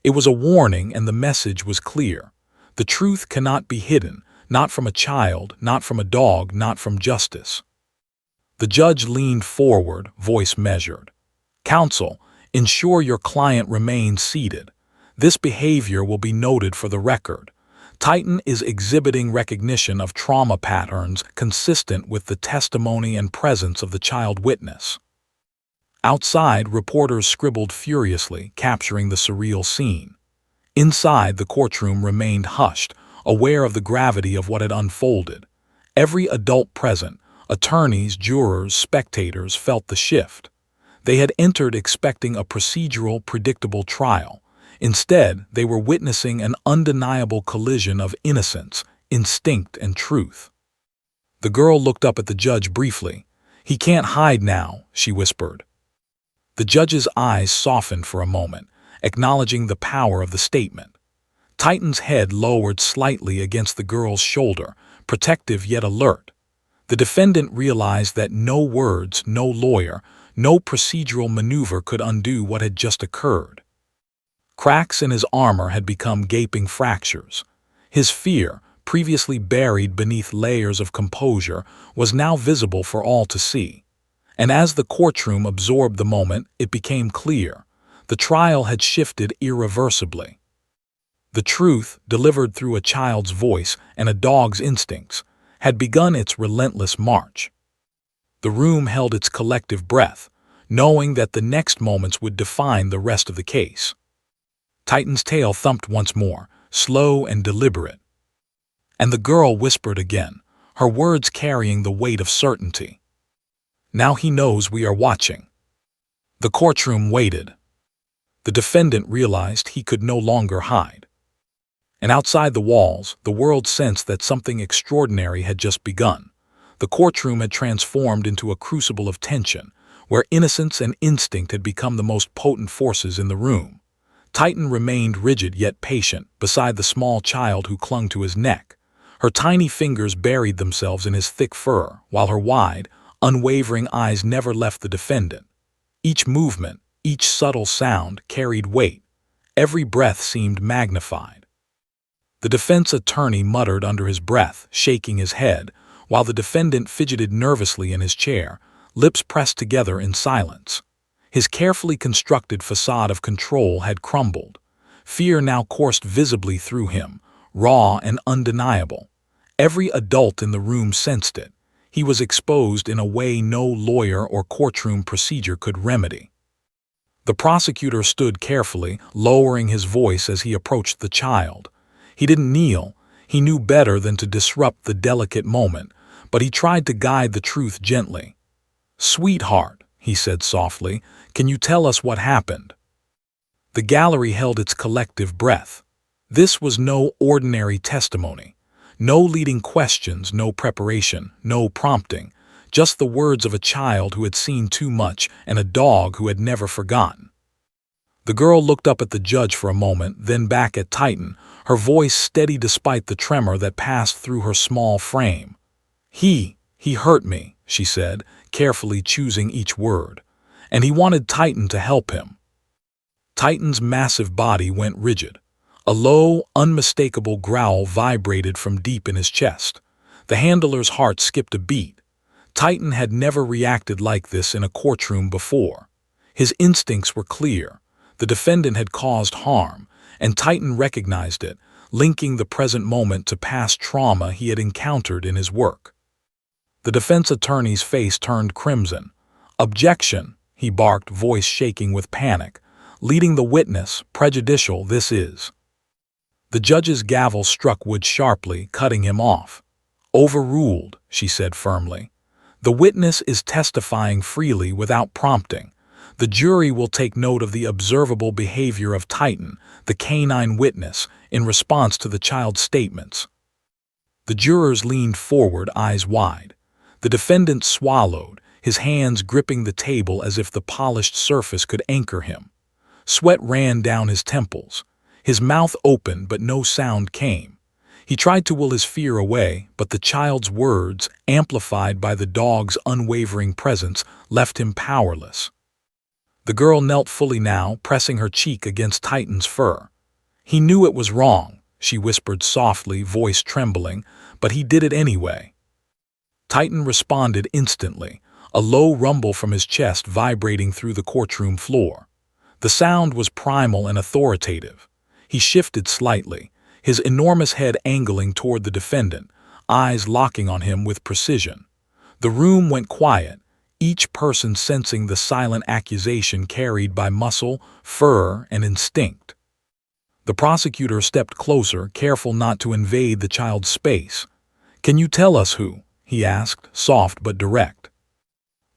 It was a warning, and the message was clear. The truth cannot be hidden, not from a child, not from a dog, not from justice. The judge leaned forward, voice measured. "Counsel, ensure your client remains seated. This behavior will be noted for the record. Titan is exhibiting recognition of trauma patterns consistent with the testimony and presence of the child witness." Outside, reporters scribbled furiously, capturing the surreal scene. Inside, the courtroom remained hushed, aware of the gravity of what had unfolded. Every adult present, attorneys, jurors, spectators, felt the shift. They had entered expecting a procedural, predictable trial. Instead, they were witnessing an undeniable collision of innocence, instinct, and truth. The girl looked up at the judge briefly. "He can't hide now," she whispered. The judge's eyes softened for a moment, acknowledging the power of the statement. Titan's head lowered slightly against the girl's shoulder, protective yet alert. The defendant realized that no words, no lawyer, no procedural maneuver could undo what had just occurred. Cracks in his armor had become gaping fractures. His fear, previously buried beneath layers of composure, was now visible for all to see. And as the courtroom absorbed the moment, it became clear. The trial had shifted irreversibly. The truth, delivered through a child's voice and a dog's instincts, had begun its relentless march. The room held its collective breath, knowing that the next moments would define the rest of the case. Titan's tail thumped once more, slow and deliberate. And the girl whispered again, her words carrying the weight of certainty. "Now he knows we are watching." The courtroom waited. The defendant realized he could no longer hide. And outside the walls, the world sensed that something extraordinary had just begun. The courtroom had transformed into a crucible of tension, where innocence and instinct had become the most potent forces in the room. Titan remained rigid yet patient beside the small child who clung to his neck. Her tiny fingers buried themselves in his thick fur, while her wide, unwavering eyes never left the defendant. Each movement, each subtle sound carried weight. Every breath seemed magnified. The defense attorney muttered under his breath, shaking his head, while the defendant fidgeted nervously in his chair, lips pressed together in silence. His carefully constructed facade of control had crumbled. Fear now coursed visibly through him, raw and undeniable. Every adult in the room sensed it. He was exposed in a way no lawyer or courtroom procedure could remedy. The prosecutor stood carefully, lowering his voice as he approached the child. He didn't kneel. He knew better than to disrupt the delicate moment, but he tried to guide the truth gently. "Sweetheart," he said softly, "can you tell us what happened?" The gallery held its collective breath. This was no ordinary testimony. No leading questions, no preparation, no prompting, just the words of a child who had seen too much and a dog who had never forgotten. The girl looked up at the judge for a moment, then back at Titan, her voice steady despite the tremor that passed through her small frame. He hurt me, she said, carefully choosing each word. And he wanted Titan to help him. Titan's massive body went rigid. A low, unmistakable growl vibrated from deep in his chest. The handler's heart skipped a beat. Titan had never reacted like this in a courtroom before. His instincts were clear. The defendant had caused harm, and Titan recognized it, linking the present moment to past trauma he had encountered in his work. The defense attorney's face turned crimson. "Objection," he barked, voice shaking with panic. "Leading the witness, prejudicial this is." The judge's gavel struck wood sharply, cutting him off. "Overruled," she said firmly. "The witness is testifying freely without prompting. The jury will take note of the observable behavior of Titan, the canine witness, in response to the child's statements." The jurors leaned forward, eyes wide. The defendant swallowed, his hands gripping the table as if the polished surface could anchor him. Sweat ran down his temples. His mouth opened, but no sound came. He tried to will his fear away, but the child's words, amplified by the dog's unwavering presence, left him powerless. The girl knelt fully now, pressing her cheek against Titan's fur. "He knew it was wrong," she whispered softly, voice trembling, "but he did it anyway." Titan responded instantly, a low rumble from his chest vibrating through the courtroom floor. The sound was primal and authoritative. He shifted slightly, his enormous head angling toward the defendant, eyes locking on him with precision. The room went quiet, each person sensing the silent accusation carried by muscle, fur, and instinct. The prosecutor stepped closer, careful not to invade the child's space. "Can you tell us who?" he asked, soft but direct.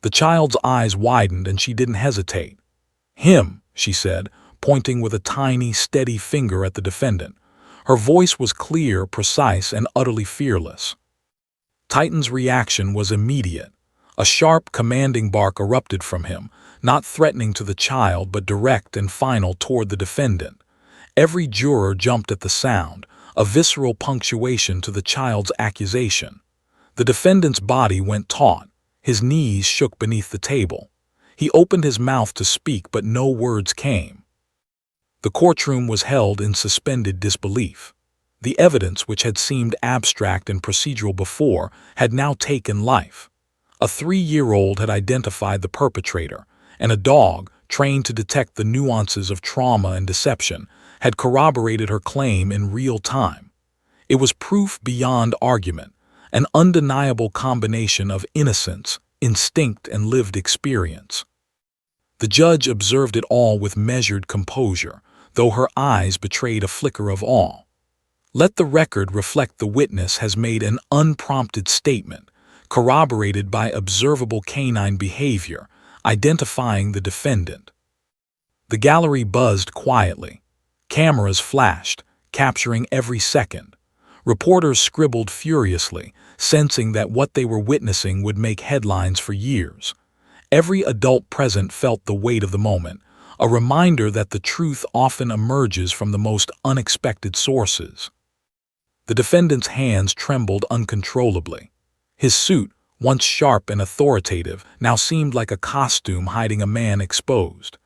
The child's eyes widened and she didn't hesitate. "Him," she said, pointing with a tiny, steady finger at the defendant. Her voice was clear, precise, and utterly fearless. Titan's reaction was immediate. A sharp, commanding bark erupted from him, not threatening to the child but direct and final toward the defendant. Every juror jumped at the sound, a visceral punctuation to the child's accusation. The defendant's body went taut. His knees shook beneath the table. He opened his mouth to speak, but no words came. The courtroom was held in suspended disbelief. The evidence, which had seemed abstract and procedural before, had now taken life. A 3-year-old had identified the perpetrator, and a dog, trained to detect the nuances of trauma and deception, had corroborated her claim in real time. It was proof beyond argument, an undeniable combination of innocence, instinct, and lived experience. The judge observed it all with measured composure, though her eyes betrayed a flicker of awe. Let the record reflect the witness has made an unprompted statement, corroborated by observable canine behavior, identifying the defendant. The gallery buzzed quietly. Cameras flashed, capturing every second. Reporters scribbled furiously, sensing that what they were witnessing would make headlines for years. Every adult present felt the weight of the moment, a reminder that the truth often emerges from the most unexpected sources. The defendant's hands trembled uncontrollably. His suit, once sharp and authoritative, now seemed like a costume hiding a man exposed.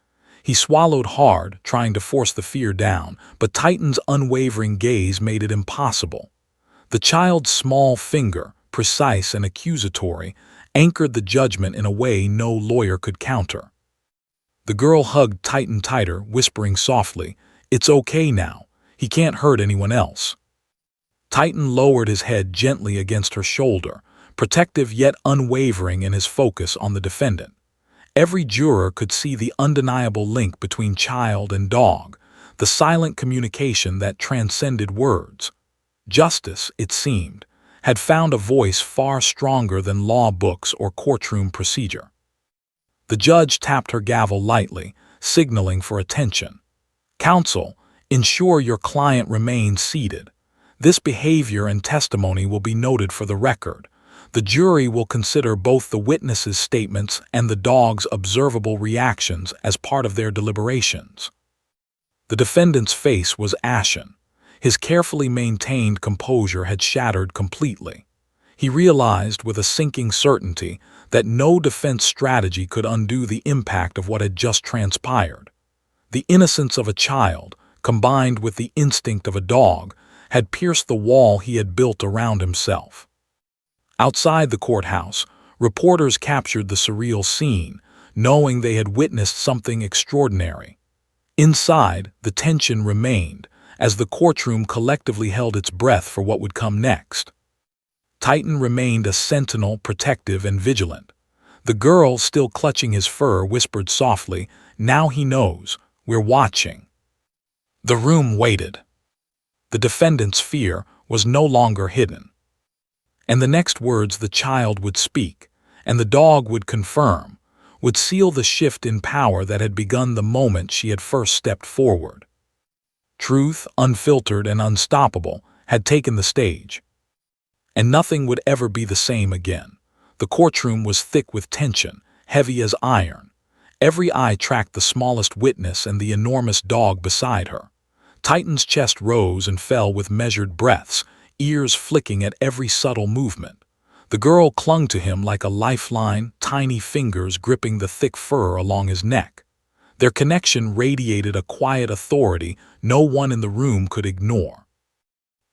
He swallowed hard, trying to force the fear down, but Titan's unwavering gaze made it impossible. The child's small finger, precise and accusatory, anchored the judgment in a way no lawyer could counter. The girl hugged Titan tighter, whispering softly, "It's okay now. He can't hurt anyone else." Titan lowered his head gently against her shoulder, protective yet unwavering in his focus on the defendant. Every juror could see the undeniable link between child and dog, the silent communication that transcended words. Justice, it seemed, had found a voice far stronger than law books or courtroom procedure. The judge tapped her gavel lightly, signaling for attention. "Counsel, Ensure your client remains seated. This behavior and testimony will be noted for the record. The jury will consider both the witness's statements and the dog's observable reactions as part of their deliberations. The defendant's face was ashen. His carefully maintained composure had shattered completely. He realized with a sinking certainty that no defense strategy could undo the impact of what had just transpired. The innocence of a child, combined with the instinct of a dog, had pierced the wall he had built around himself. Outside the courthouse, reporters captured the surreal scene, knowing they had witnessed something extraordinary. Inside, the tension remained, as the courtroom collectively held its breath for what would come next. Titan remained a sentinel, protective and vigilant. The girl, still clutching his fur, whispered softly, "Now he knows. We're watching." The room waited. The defendant's fear was no longer hidden. And the next words the child would speak, and the dog would confirm, would seal the shift in power that had begun the moment she had first stepped forward. Truth, unfiltered and unstoppable, had taken the stage. And nothing would ever be the same again. The courtroom was thick with tension, heavy as iron. Every eye tracked the smallest witness and the enormous dog beside her. Titan's chest rose and fell with measured breaths, ears flicking at every subtle movement. The girl clung to him like a lifeline, tiny fingers gripping the thick fur along his neck. Their connection radiated a quiet authority no one in the room could ignore.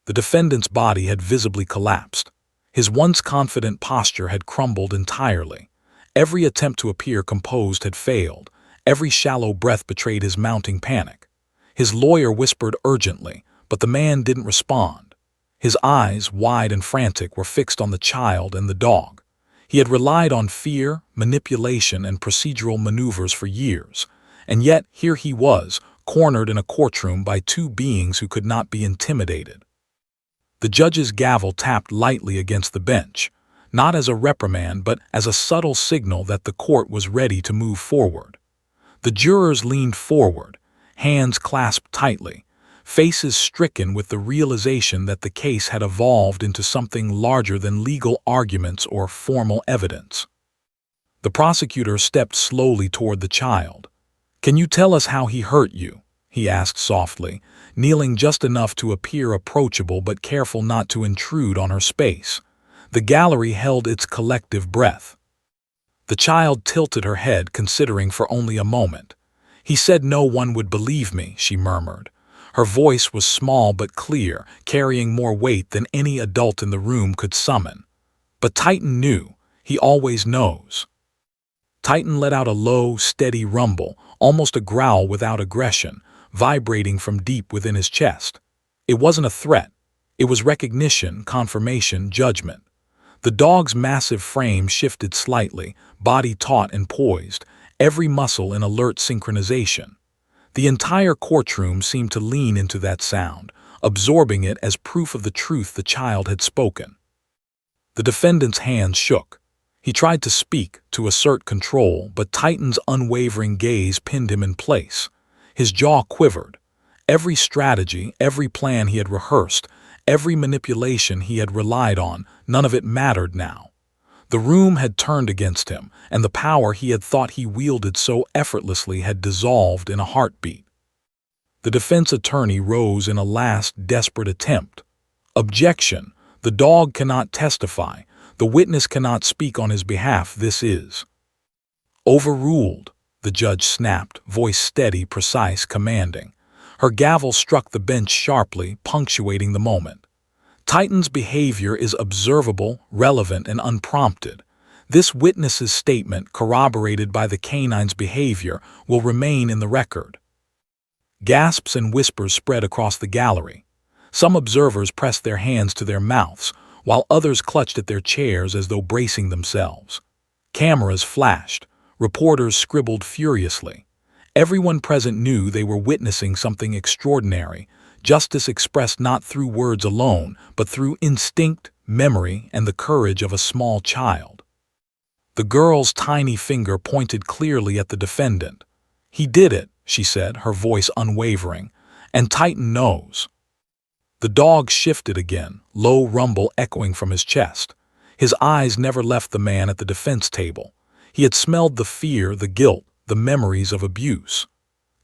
The defendant's body had visibly collapsed. His once confident posture had crumbled entirely. Every attempt to appear composed had failed. Every shallow breath betrayed his mounting panic. His lawyer whispered urgently, but the man didn't respond. His eyes, wide and frantic, were fixed on the child and the dog. He had relied on fear, manipulation, and procedural maneuvers for years, and yet here he was, cornered in a courtroom by two beings who could not be intimidated. The judge's gavel tapped lightly against the bench, not as a reprimand but as a subtle signal that the court was ready to move forward. The jurors leaned forward, hands clasped tightly, faces stricken with the realization that the case had evolved into something larger than legal arguments or formal evidence. The prosecutor stepped slowly toward the child. "Can you tell us how he hurt you?" he asked softly, kneeling just enough to appear approachable but careful not to intrude on her space. The gallery held its collective breath. The child tilted her head, considering for only a moment. "He said no one would believe me," she murmured. Her voice was small but clear, carrying more weight than any adult in the room could summon. But Titan knew. He always knows. Titan let out a low, steady rumble, almost a growl without aggression, vibrating from deep within his chest. It wasn't a threat. It was recognition, confirmation, judgment. The dog's massive frame shifted slightly, body taut and poised, every muscle in alert synchronization. The entire courtroom seemed to lean into that sound, absorbing it as proof of the truth the child had spoken. The defendant's hands shook. He tried to speak, to assert control, but Titan's unwavering gaze pinned him in place. His jaw quivered. Every strategy, every plan he had rehearsed, every manipulation he had relied on, none of it mattered now. The room had turned against him, and the power he had thought he wielded so effortlessly had dissolved in a heartbeat. The defense attorney rose in a last, desperate attempt. "Objection! The dog cannot testify. The witness cannot speak on his behalf. This is..." "Overruled," the judge snapped, voice steady, precise, commanding. Her gavel struck the bench sharply, punctuating the moment. "Titan's behavior is observable, relevant, and unprompted. This witness's statement, corroborated by the canine's behavior, will remain in the record." Gasps and whispers spread across the gallery. Some observers pressed their hands to their mouths, while others clutched at their chairs as though bracing themselves. Cameras flashed. Reporters scribbled furiously. Everyone present knew they were witnessing something extraordinary, justice expressed not through words alone, but through instinct, memory, and the courage of a small child. The girl's tiny finger pointed clearly at the defendant. "He did it," she said, her voice unwavering, And Titan knows. The dog shifted again, low rumble echoing from his chest. His eyes never left the man at the defense table. He had smelled the fear, the guilt, the memories of abuse.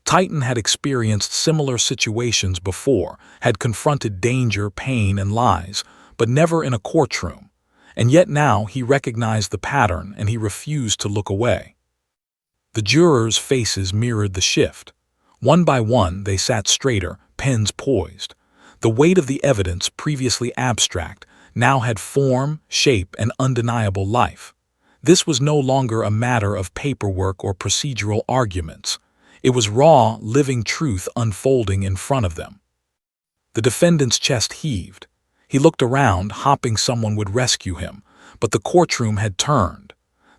Titan had experienced similar situations before, had confronted danger, pain, and lies, but never in a courtroom. And yet now he recognized the pattern and he refused to look away. The jurors' faces mirrored the shift. One by one, they sat straighter, pens poised. The weight of the evidence, previously abstract, now had form, shape, and undeniable life. This was no longer a matter of paperwork or procedural arguments. It was raw, living truth unfolding in front of them. The defendant's chest heaved. He looked around, hoping someone would rescue him, but the courtroom had turned.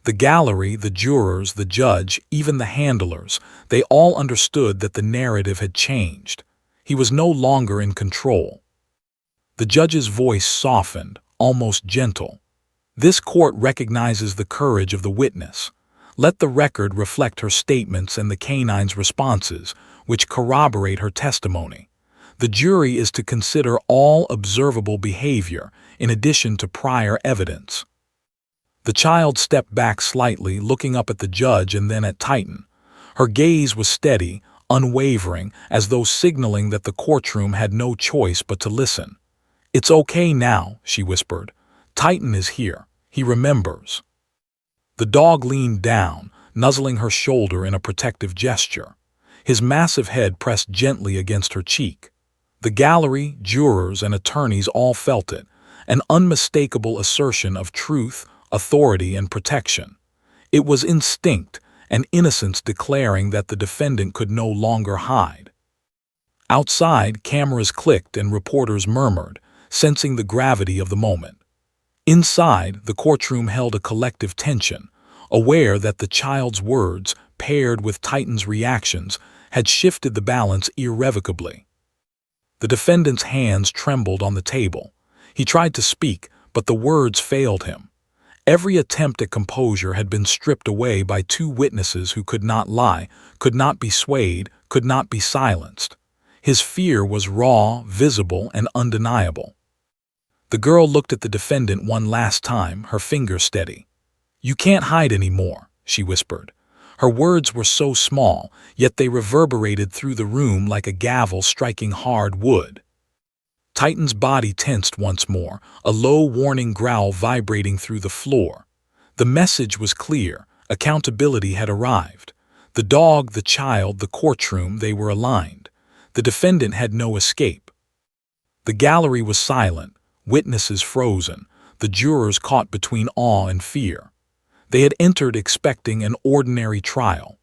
The gallery, the jurors, the judge, even the handlers, they all understood that the narrative had changed. He was no longer in control. The judge's voice softened, almost gentle. This court recognizes the courage of the witness. Let the record reflect her statements and the canine's responses, which corroborate her testimony. The jury is to consider all observable behavior, in addition to prior evidence. The child stepped back slightly, looking up at the judge and then at Titan. Her gaze was steady, unwavering, as though signaling that the courtroom had no choice but to listen. "It's okay now," she whispered. "Titan is here. He remembers." The dog leaned down, nuzzling her shoulder in a protective gesture. His massive head pressed gently against her cheek. The gallery, jurors, and attorneys all felt it, an unmistakable assertion of truth, authority, and protection. It was instinct, an innocence declaring that the defendant could no longer hide. Outside, cameras clicked and reporters murmured, sensing the gravity of the moment. Inside, the courtroom held a collective tension, aware that the child's words, paired with Titan's reactions, had shifted the balance irrevocably. The defendant's hands trembled on the table. He tried to speak, but the words failed him. Every attempt at composure had been stripped away by two witnesses who could not lie, could not be swayed, could not be silenced. His fear was raw, visible, and undeniable. The girl looked at the defendant one last time, her finger steady. "You can't hide anymore," she whispered. Her words were so small, yet they reverberated through the room like a gavel striking hard wood. Titan's body tensed once more, a low warning growl vibrating through the floor. The message was clear. Accountability had arrived. The dog, the child, the courtroom, they were aligned. The defendant had no escape. The gallery was silent, witnesses frozen, the jurors caught between awe and fear. They had entered expecting an ordinary trial.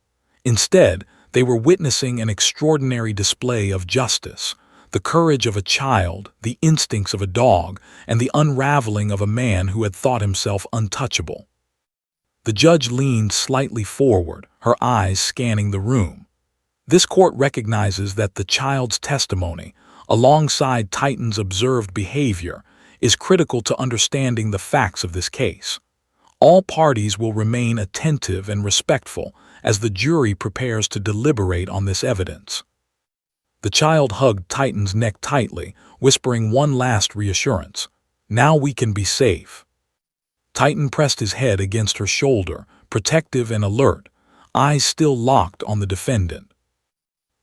Instead, they were witnessing an extraordinary display of justice. The courage of a child, the instincts of a dog, and the unraveling of a man who had thought himself untouchable. The judge leaned slightly forward, her eyes scanning the room. This court recognizes that the child's testimony, alongside Titan's observed behavior, is critical to understanding the facts of this case. All parties will remain attentive and respectful as the jury prepares to deliberate on this evidence. The child hugged Titan's neck tightly, whispering one last reassurance. "Now we can be safe." Titan pressed his head against her shoulder, protective and alert, eyes still locked on the defendant.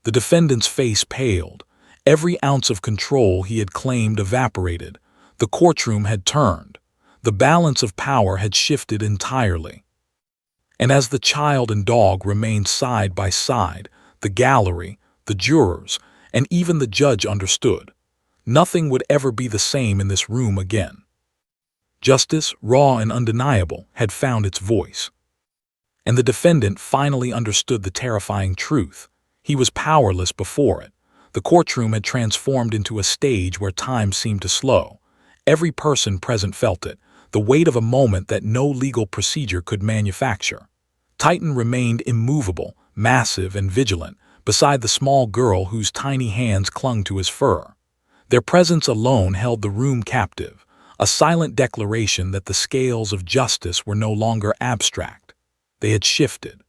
The defendant's face paled. Every ounce of control he had claimed evaporated. The courtroom had turned. The balance of power had shifted entirely. And as the child and dog remained side by side, the gallery, the jurors, and even the judge understood. Nothing would ever be the same in this room again. Justice, raw and undeniable, had found its voice. And the defendant finally understood the terrifying truth. He was powerless before it. The courtroom had transformed into a stage where time seemed to slow. Every person present felt it, the weight of a moment that no legal procedure could manufacture. Titan remained immovable, massive and vigilant, beside the small girl whose tiny hands clung to his fur. Their presence alone held the room captive, a silent declaration that the scales of justice were no longer abstract. They had shifted.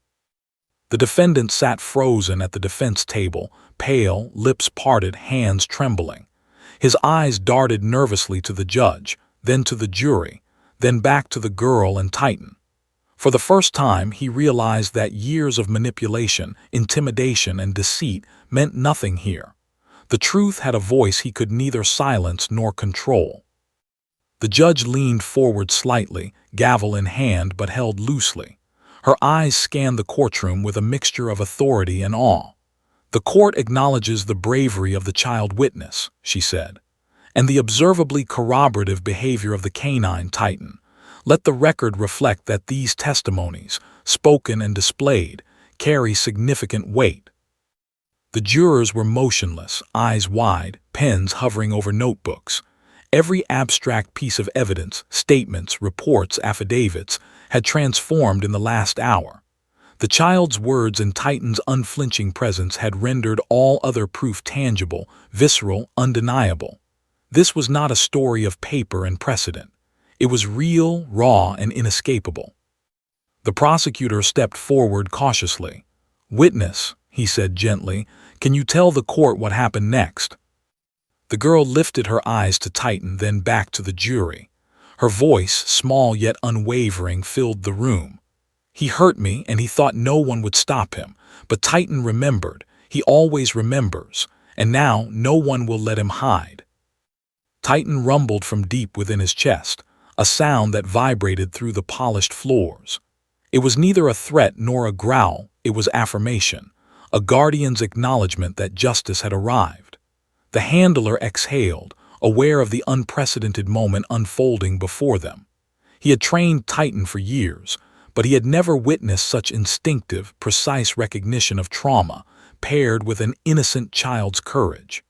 The defendant sat frozen at the defense table, pale, lips parted, hands trembling. His eyes darted nervously to the judge, then to the jury, then back to the girl and Titan. For the first time, he realized that years of manipulation, intimidation, and deceit meant nothing here. The truth had a voice he could neither silence nor control. The judge leaned forward slightly, gavel in hand but held loosely. Her eyes scanned the courtroom with a mixture of authority and awe. "The court acknowledges the bravery of the child witness," she said, "and the observably corroborative behavior of the canine Titan. Let the record reflect that these testimonies, spoken and displayed, carry significant weight." The jurors were motionless, eyes wide, pens hovering over notebooks. Every abstract piece of evidence, statements, reports, affidavits, had transformed in the last hour. The child's words and Titan's unflinching presence had rendered all other proof tangible, visceral, undeniable. This was not a story of paper and precedent. It was real, raw, and inescapable. The prosecutor stepped forward cautiously. "Witness," he said gently, "can you tell the court what happened next?" The girl lifted her eyes to Titan, then back to the jury. Her voice, small yet unwavering, filled the room. "He hurt me, and he thought no one would stop him. But Titan remembered. He always remembers. And now no one will let him hide." Titan rumbled from deep within his chest, a sound that vibrated through the polished floors. It was neither a threat nor a growl, it was affirmation, a guardian's acknowledgement that justice had arrived. The handler exhaled, aware of the unprecedented moment unfolding before them. He had trained Titan for years, but he had never witnessed such instinctive, precise recognition of trauma, paired with an innocent child's courage.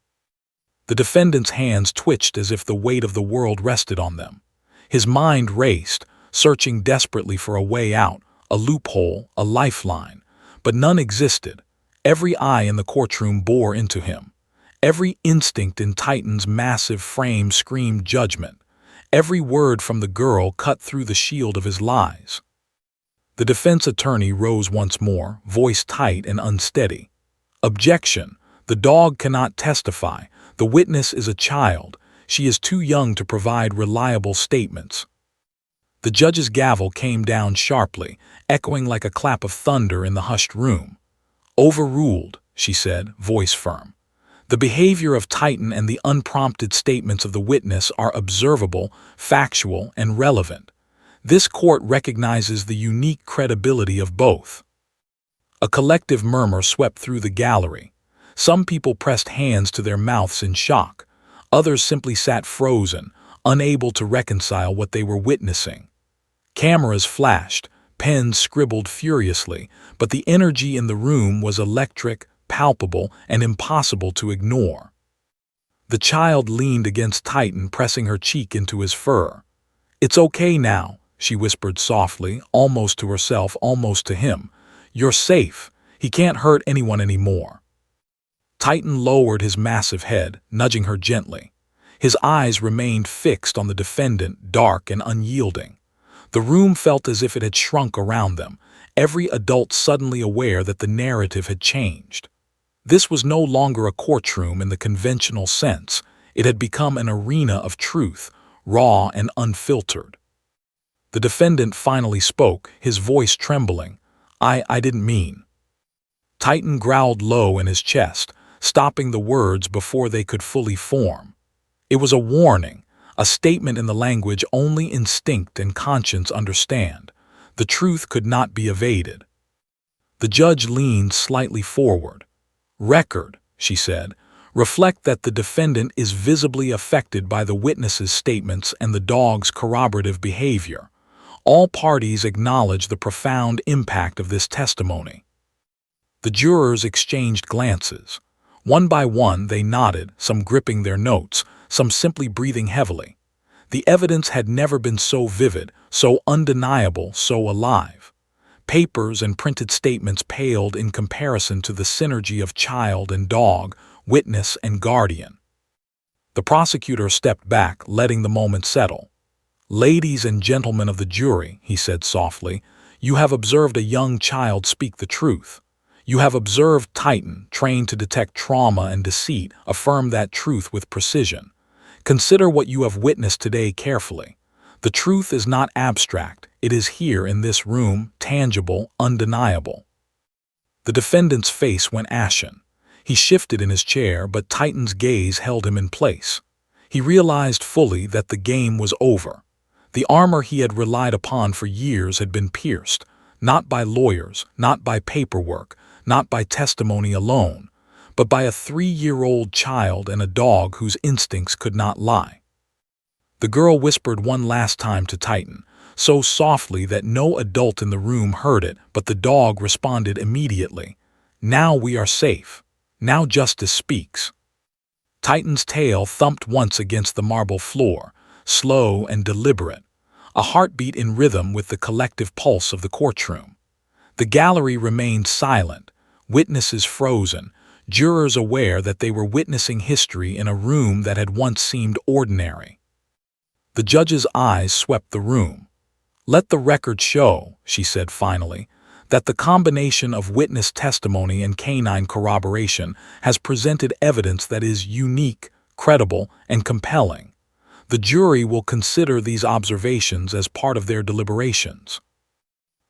The defendant's hands twitched as if the weight of the world rested on them. His mind raced, searching desperately for a way out, a loophole, a lifeline. But none existed. Every eye in the courtroom bore into him. Every instinct in Titan's massive frame screamed judgment. Every word from the girl cut through the shield of his lies. The defense attorney rose once more, voice tight and unsteady. "Objection! The dog cannot testify. The witness is a child. She is too young to provide reliable statements." The judge's gavel came down sharply, echoing like a clap of thunder in the hushed room. "Overruled," she said, voice firm. "The behavior of Titan and the unprompted statements of the witness are observable, factual, and relevant. This court recognizes the unique credibility of both." A collective murmur swept through the gallery. Some people pressed hands to their mouths in shock. Others simply sat frozen, unable to reconcile what they were witnessing. Cameras flashed, pens scribbled furiously, but the energy in the room was electric, palpable, and impossible to ignore. The child leaned against Titan, pressing her cheek into his fur. "It's okay now," she whispered softly, almost to herself, almost to him. "You're safe. He can't hurt anyone anymore." Titan lowered his massive head, nudging her gently. His eyes remained fixed on the defendant, dark and unyielding. The room felt as if it had shrunk around them, every adult suddenly aware that the narrative had changed. This was no longer a courtroom in the conventional sense. It had become an arena of truth, raw and unfiltered. The defendant finally spoke, his voice trembling. I didn't mean." Titan growled low in his chest, stopping the words before they could fully form. It was a warning, a statement in the language only instinct and conscience understand. The truth could not be evaded. The judge leaned slightly forward. "Record," she said, "reflect that the defendant is visibly affected by the witness's statements and the dog's corroborative behavior. All parties acknowledge the profound impact of this testimony." The jurors exchanged glances. One by one they nodded, some gripping their notes, some simply breathing heavily. The evidence had never been so vivid, so undeniable, so alive. Papers and printed statements paled in comparison to the synergy of child and dog, witness and guardian. The prosecutor stepped back, letting the moment settle. "Ladies and gentlemen of the jury," he said softly, "you have observed a young child speak the truth. You have observed Titan, trained to detect trauma and deceit, affirm that truth with precision. Consider what you have witnessed today carefully. The truth is not abstract, it is here in this room, tangible, undeniable. The defendant's face went ashen. He shifted in his chair, but Titan's gaze held him in place. He realized fully that the game was over. The armor he had relied upon for years had been pierced, not by lawyers, not by paperwork, not by testimony alone, but by a 3-year-old child and a dog whose instincts could not lie. The girl whispered one last time to Titan, so softly that no adult in the room heard it, but the dog responded immediately. Now we are safe. Now justice speaks. Titan's tail thumped once against the marble floor, slow and deliberate, a heartbeat in rhythm with the collective pulse of the courtroom. The gallery remained silent, witnesses frozen, jurors aware that they were witnessing history in a room that had once seemed ordinary. The judge's eyes swept the room. "Let the record show," she said finally, "that the combination of witness testimony and canine corroboration has presented evidence that is unique, credible, and compelling. The jury will consider these observations as part of their deliberations."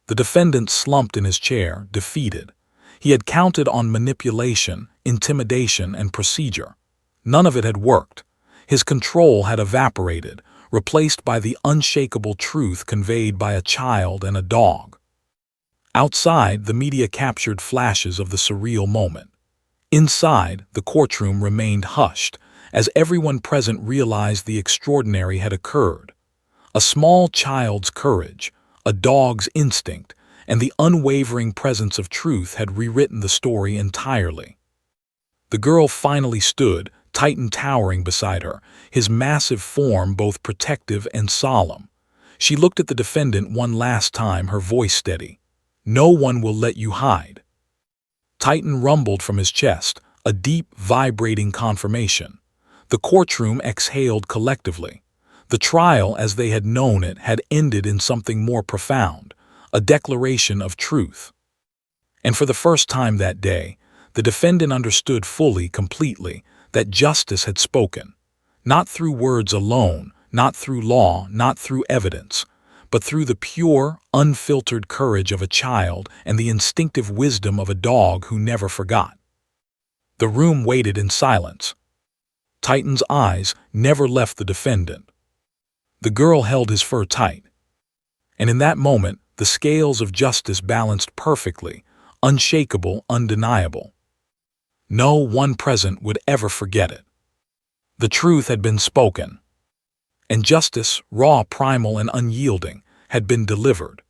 The defendant slumped in his chair, defeated. He had counted on manipulation, intimidation, and procedure. None of it had worked. His control had evaporated, replaced by the unshakable truth conveyed by a child and a dog. Outside, the media captured flashes of the surreal moment. Inside, the courtroom remained hushed, as everyone present realized the extraordinary had occurred. A small child's courage, a dog's instinct, and the unwavering presence of truth had rewritten the story entirely. The girl finally stood, Titan towering beside her, his massive form both protective and solemn. She looked at the defendant one last time, her voice steady. "No one will let you hide." Titan rumbled from his chest, a deep, vibrating confirmation. The courtroom exhaled collectively. The trial, as they had known it, had ended in something more profound, a declaration of truth. And for the first time that day, the defendant understood fully, completely, that justice had spoken, not through words alone, not through law, not through evidence, but through the pure, unfiltered courage of a child and the instinctive wisdom of a dog who never forgot. The room waited in silence. Titan's eyes never left the defendant. The girl held his fur tight. And in that moment, the scales of justice balanced perfectly, unshakable, undeniable. No one present would ever forget it. The truth had been spoken. And justice, raw, primal, and unyielding, had been delivered.